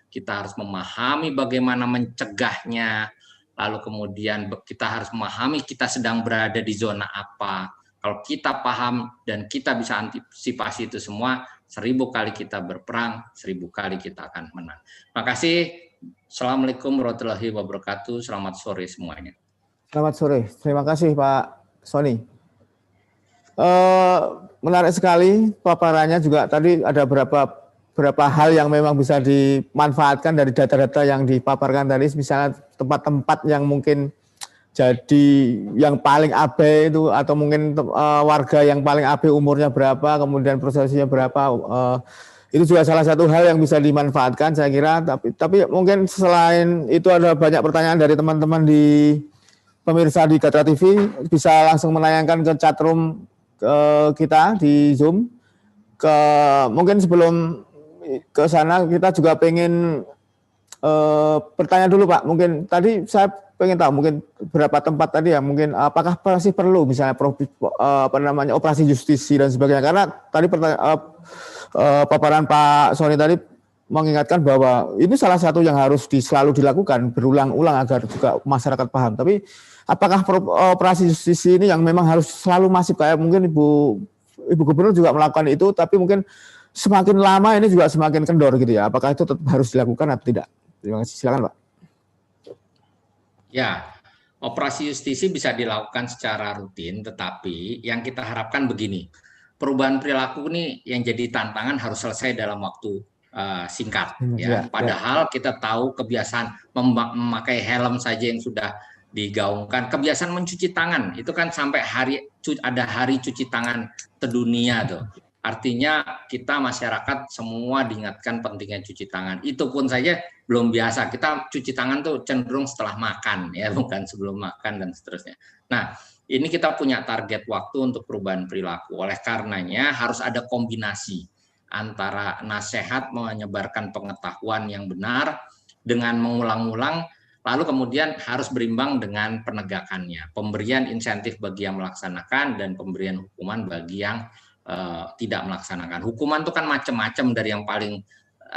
kita harus memahami bagaimana mencegahnya, lalu kemudian kita harus memahami kita sedang berada di zona apa. Kalau kita paham dan kita bisa antisipasi itu semua, 1000 kali kita berperang, 1000 kali kita akan menang. Makasih. Assalamualaikum warahmatullahi wabarakatuh. Selamat sore semuanya. Selamat sore. Terima kasih Pak Sony. Menarik sekali paparannya juga. Tadi ada beberapa hal yang memang bisa dimanfaatkan dari data-data yang dipaparkan tadi. Misalnya tempat-tempat yang mungkin jadi yang paling abai itu, atau mungkin warga yang paling abai umurnya berapa, kemudian prosesnya berapa, itu juga salah satu hal yang bisa dimanfaatkan saya kira. Tapi mungkin selain itu ada banyak pertanyaan dari teman-teman di pemirsa di Gatra TV, bisa langsung menayangkan ke chatroom kita di Zoom. Mungkin sebelum ke sana kita juga pengen bertanya dulu Pak, mungkin tadi saya pengen tahu mungkin berapa tempat tadi ya, mungkin apakah masih perlu misalnya operasi justisi dan sebagainya, karena tadi paparan Pak Sony tadi mengingatkan bahwa ini salah satu yang harus selalu dilakukan berulang-ulang agar juga masyarakat paham. Tapi apakah operasi justisi ini yang memang harus selalu masif, kayak mungkin Ibu Gubernur juga melakukan itu, tapi mungkin semakin lama ini juga semakin kendor gitu ya, apakah itu tetap harus dilakukan atau tidak? Terima kasih, silakan Pak. Ya, operasi justisi bisa dilakukan secara rutin, tetapi yang kita harapkan begini, perubahan perilaku ini yang jadi tantangan harus selesai dalam waktu singkat. Ya. Padahal kita tahu kebiasaan memakai helm saja yang sudah digaungkan, kebiasaan mencuci tangan itu kan sampai ada hari cuci tangan sedunia tuh. Artinya kita masyarakat semua diingatkan pentingnya cuci tangan. Itu pun saja belum biasa. Kita cuci tangan tuh cenderung setelah makan, ya, bukan sebelum makan dan seterusnya. Nah, ini kita punya target waktu untuk perubahan perilaku. Oleh karenanya harus ada kombinasi antara nasihat menyebarkan pengetahuan yang benar dengan mengulang-ulang, lalu kemudian harus berimbang dengan penegakannya, pemberian insentif bagi yang melaksanakan dan pemberian hukuman bagi yang tidak melaksanakan. Hukuman itu kan macam-macam, dari yang paling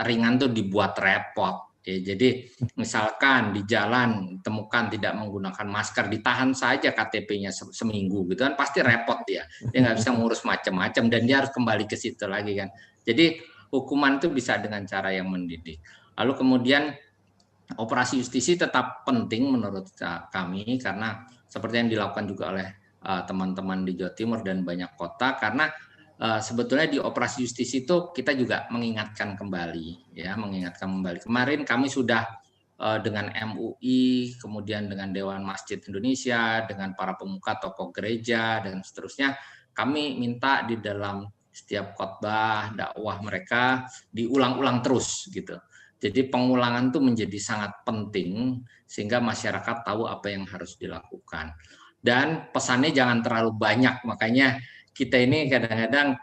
ringan tuh dibuat repot. Jadi misalkan di jalan temukan tidak menggunakan masker, ditahan saja KTP-nya seminggu gitu kan, pasti repot dia nggak bisa ngurus macam-macam dan dia harus kembali ke situ lagi kan. Jadi hukuman itu bisa dengan cara yang mendidik. Lalu kemudian operasi justisi tetap penting menurut kami, karena seperti yang dilakukan juga oleh teman-teman di Jawa Timur dan banyak kota, karena sebetulnya di operasi justisi itu kita juga mengingatkan kembali, ya, mengingatkan kembali. Kemarin kami sudah dengan MUI, kemudian dengan Dewan Masjid Indonesia, dengan para pemuka tokoh gereja dan seterusnya, kami minta di dalam setiap khotbah dakwah mereka diulang-ulang terus gitu. Jadi pengulangan itu menjadi sangat penting sehingga masyarakat tahu apa yang harus dilakukan. Dan pesannya jangan terlalu banyak, makanya kita ini kadang-kadang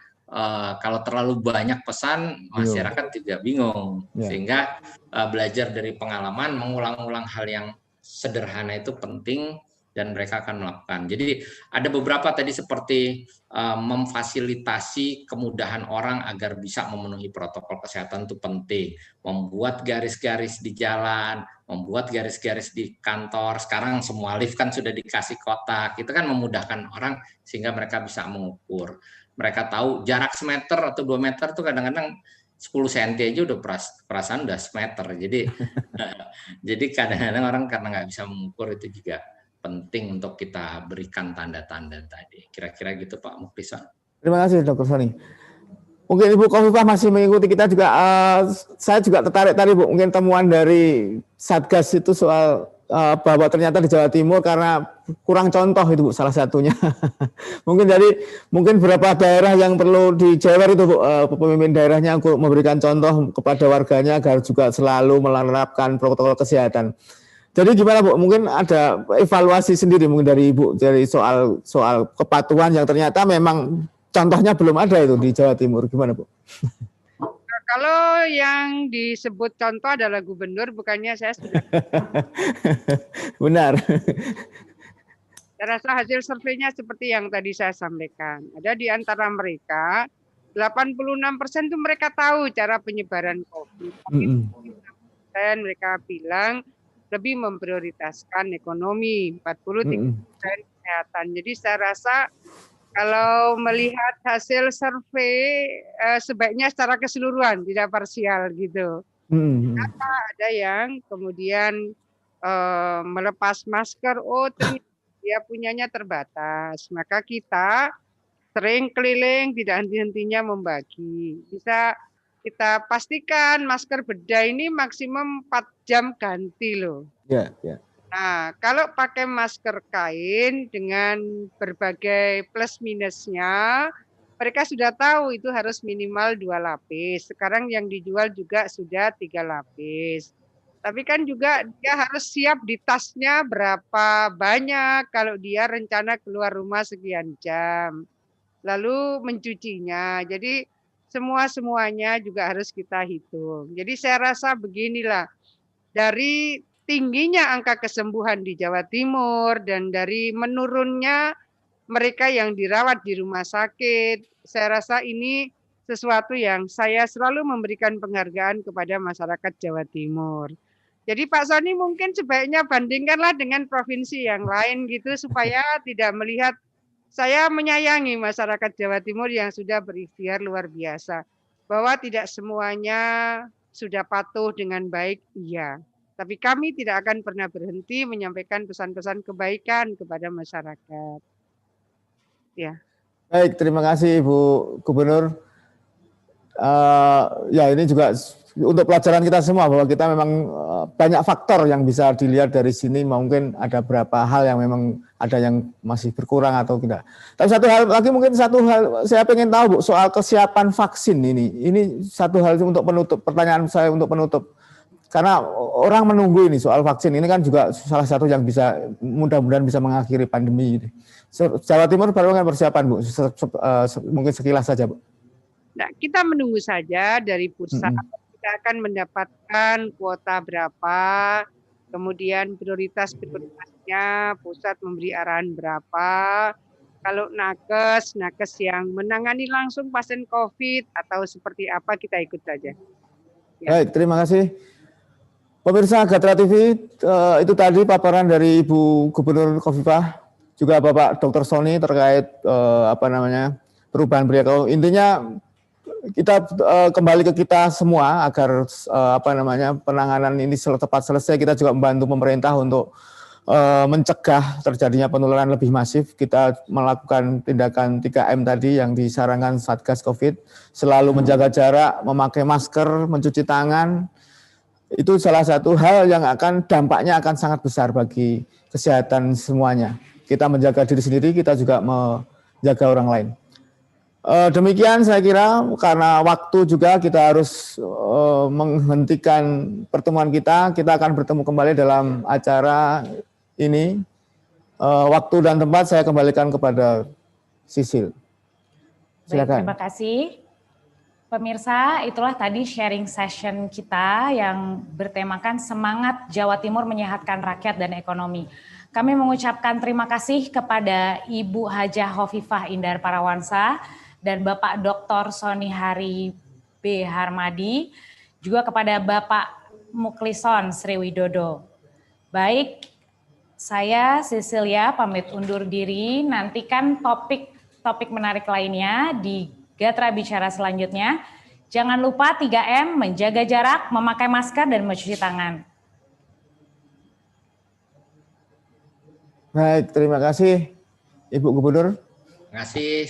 kalau terlalu banyak pesan, masyarakat juga bingung. Sehingga belajar dari pengalaman, mengulang-ulang hal yang sederhana itu penting dan mereka akan melakukan. Jadi ada beberapa tadi seperti memfasilitasi kemudahan orang agar bisa memenuhi protokol kesehatan itu penting. Membuat garis-garis di jalan, membuat garis-garis di kantor. Sekarang semua lift kan sudah dikasih kotak. Itu kan memudahkan orang sehingga mereka bisa mengukur. Mereka tahu jarak semeter atau 2 meter itu kadang-kadang 10 cm aja udah perasaan udah semeter. Jadi kadang-kadang orang karena nggak bisa mengukur itu juga penting untuk kita berikan tanda-tanda tadi. Kira-kira gitu Pak Muktisar. Terima kasih Dr. Sony. Mungkin Ibu Khofifah masih mengikuti kita juga. Saya juga tertarik tadi Bu, mungkin temuan dari Satgas itu soal bahwa ternyata di Jawa Timur karena kurang contoh itu Bu, salah satunya. mungkin beberapa daerah yang perlu dijewer itu Bu, pemimpin daerahnya untuk memberikan contoh kepada warganya agar juga selalu menerapkan protokol kesehatan. Jadi gimana Bu? Mungkin ada evaluasi sendiri mungkin dari Ibu dari soal kepatuhan yang ternyata memang contohnya belum ada itu di Jawa Timur. Gimana Bu? Kalau yang disebut contoh adalah gubernur, bukannya saya sudah. Benar. Saya rasa hasil surveinya seperti yang tadi saya sampaikan. Ada di antara mereka 86% itu mereka tahu cara penyebaran COVID. Dan mereka bilang lebih memprioritaskan ekonomi, 43% kesehatan. Jadi saya rasa kalau melihat hasil survei sebaiknya secara keseluruhan, tidak parsial gitu. Kenapa ada yang kemudian melepas masker, ternyata dia punyanya terbatas. Maka kita sering keliling, tidak henti-hentinya membagi. Bisa kita pastikan masker bedah ini maksimum 4 jam ganti loh. Nah, kalau pakai masker kain dengan berbagai plus minusnya, mereka sudah tahu itu harus minimal 2 lapis. Sekarang yang dijual juga sudah 3 lapis. Tapi kan juga dia harus siap di tasnya berapa banyak kalau dia rencana keluar rumah sekian jam. Lalu mencucinya. Jadi semuanya juga harus kita hitung. Jadi saya rasa beginilah, dari tingginya angka kesembuhan di Jawa Timur dan dari menurunnya mereka yang dirawat di rumah sakit, saya rasa ini sesuatu yang saya selalu memberikan penghargaan kepada masyarakat Jawa Timur. Jadi Pak Sony mungkin sebaiknya bandingkanlah dengan provinsi yang lain gitu supaya tidak melihat. Saya menyayangi masyarakat Jawa Timur yang sudah berikhtiar luar biasa. Bahwa tidak semuanya sudah patuh dengan baik, iya. Tapi kami tidak akan pernah berhenti menyampaikan pesan-pesan kebaikan kepada masyarakat. Ya. Baik, terima kasih Ibu Gubernur. Ya ini juga untuk pelajaran kita semua bahwa kita memang banyak faktor yang bisa dilihat dari sini. Mungkin ada beberapa hal yang memang ada yang masih berkurang atau tidak. Tapi satu hal lagi, mungkin satu hal saya pengen tahu Bu, soal kesiapan vaksin ini. Ini satu hal untuk penutup, pertanyaan saya untuk penutup. Karena orang menunggu ini soal vaksin ini kan juga salah satu yang bisa mudah-mudahan bisa mengakhiri pandemi ini. Jawa Timur baru kan persiapan Bu, mungkin sekilas saja Bu. Nah, kita menunggu saja dari pusat. Kita akan mendapatkan kuota berapa, Kemudian prioritasnya pusat memberi arahan berapa. Kalau nakes yang menangani langsung pasien COVID atau seperti apa kita ikut saja. Ya. Baik, terima kasih. Pemirsa Gatra TV, itu tadi paparan dari Ibu Gubernur Khofifah, juga Bapak Dr. Sony terkait perubahan perilaku. Intinya kita kembali ke kita semua agar penanganan ini tepat selesai. Kita juga membantu pemerintah untuk mencegah terjadinya penularan lebih masif. Kita melakukan tindakan 3M tadi yang disarankan Satgas COVID, selalu menjaga jarak, memakai masker, mencuci tangan. Itu salah satu hal yang dampaknya akan sangat besar bagi kesehatan semuanya. Kita menjaga diri sendiri, kita juga menjaga orang lain. Demikian saya kira, karena waktu juga kita harus menghentikan pertemuan kita. Kita akan bertemu kembali dalam acara ini. Waktu dan tempat saya kembalikan kepada Sisil. Silakan. Baik, terima kasih. Pemirsa, itulah tadi sharing session kita yang bertemakan semangat Jawa Timur menyehatkan rakyat dan ekonomi. Kami mengucapkan terima kasih kepada Ibu Hajah Khofifah Indar Parawansa dan Bapak Dr. Sony Hari B. Harmadi, juga kepada Bapak Muklison Sriwidodo. Baik, saya Cecilia pamit undur diri, nantikan topik menarik lainnya di Gatra Bicara selanjutnya. Jangan lupa 3M, menjaga jarak, memakai masker, dan mencuci tangan. Baik, terima kasih Ibu Gubernur. Terima kasih.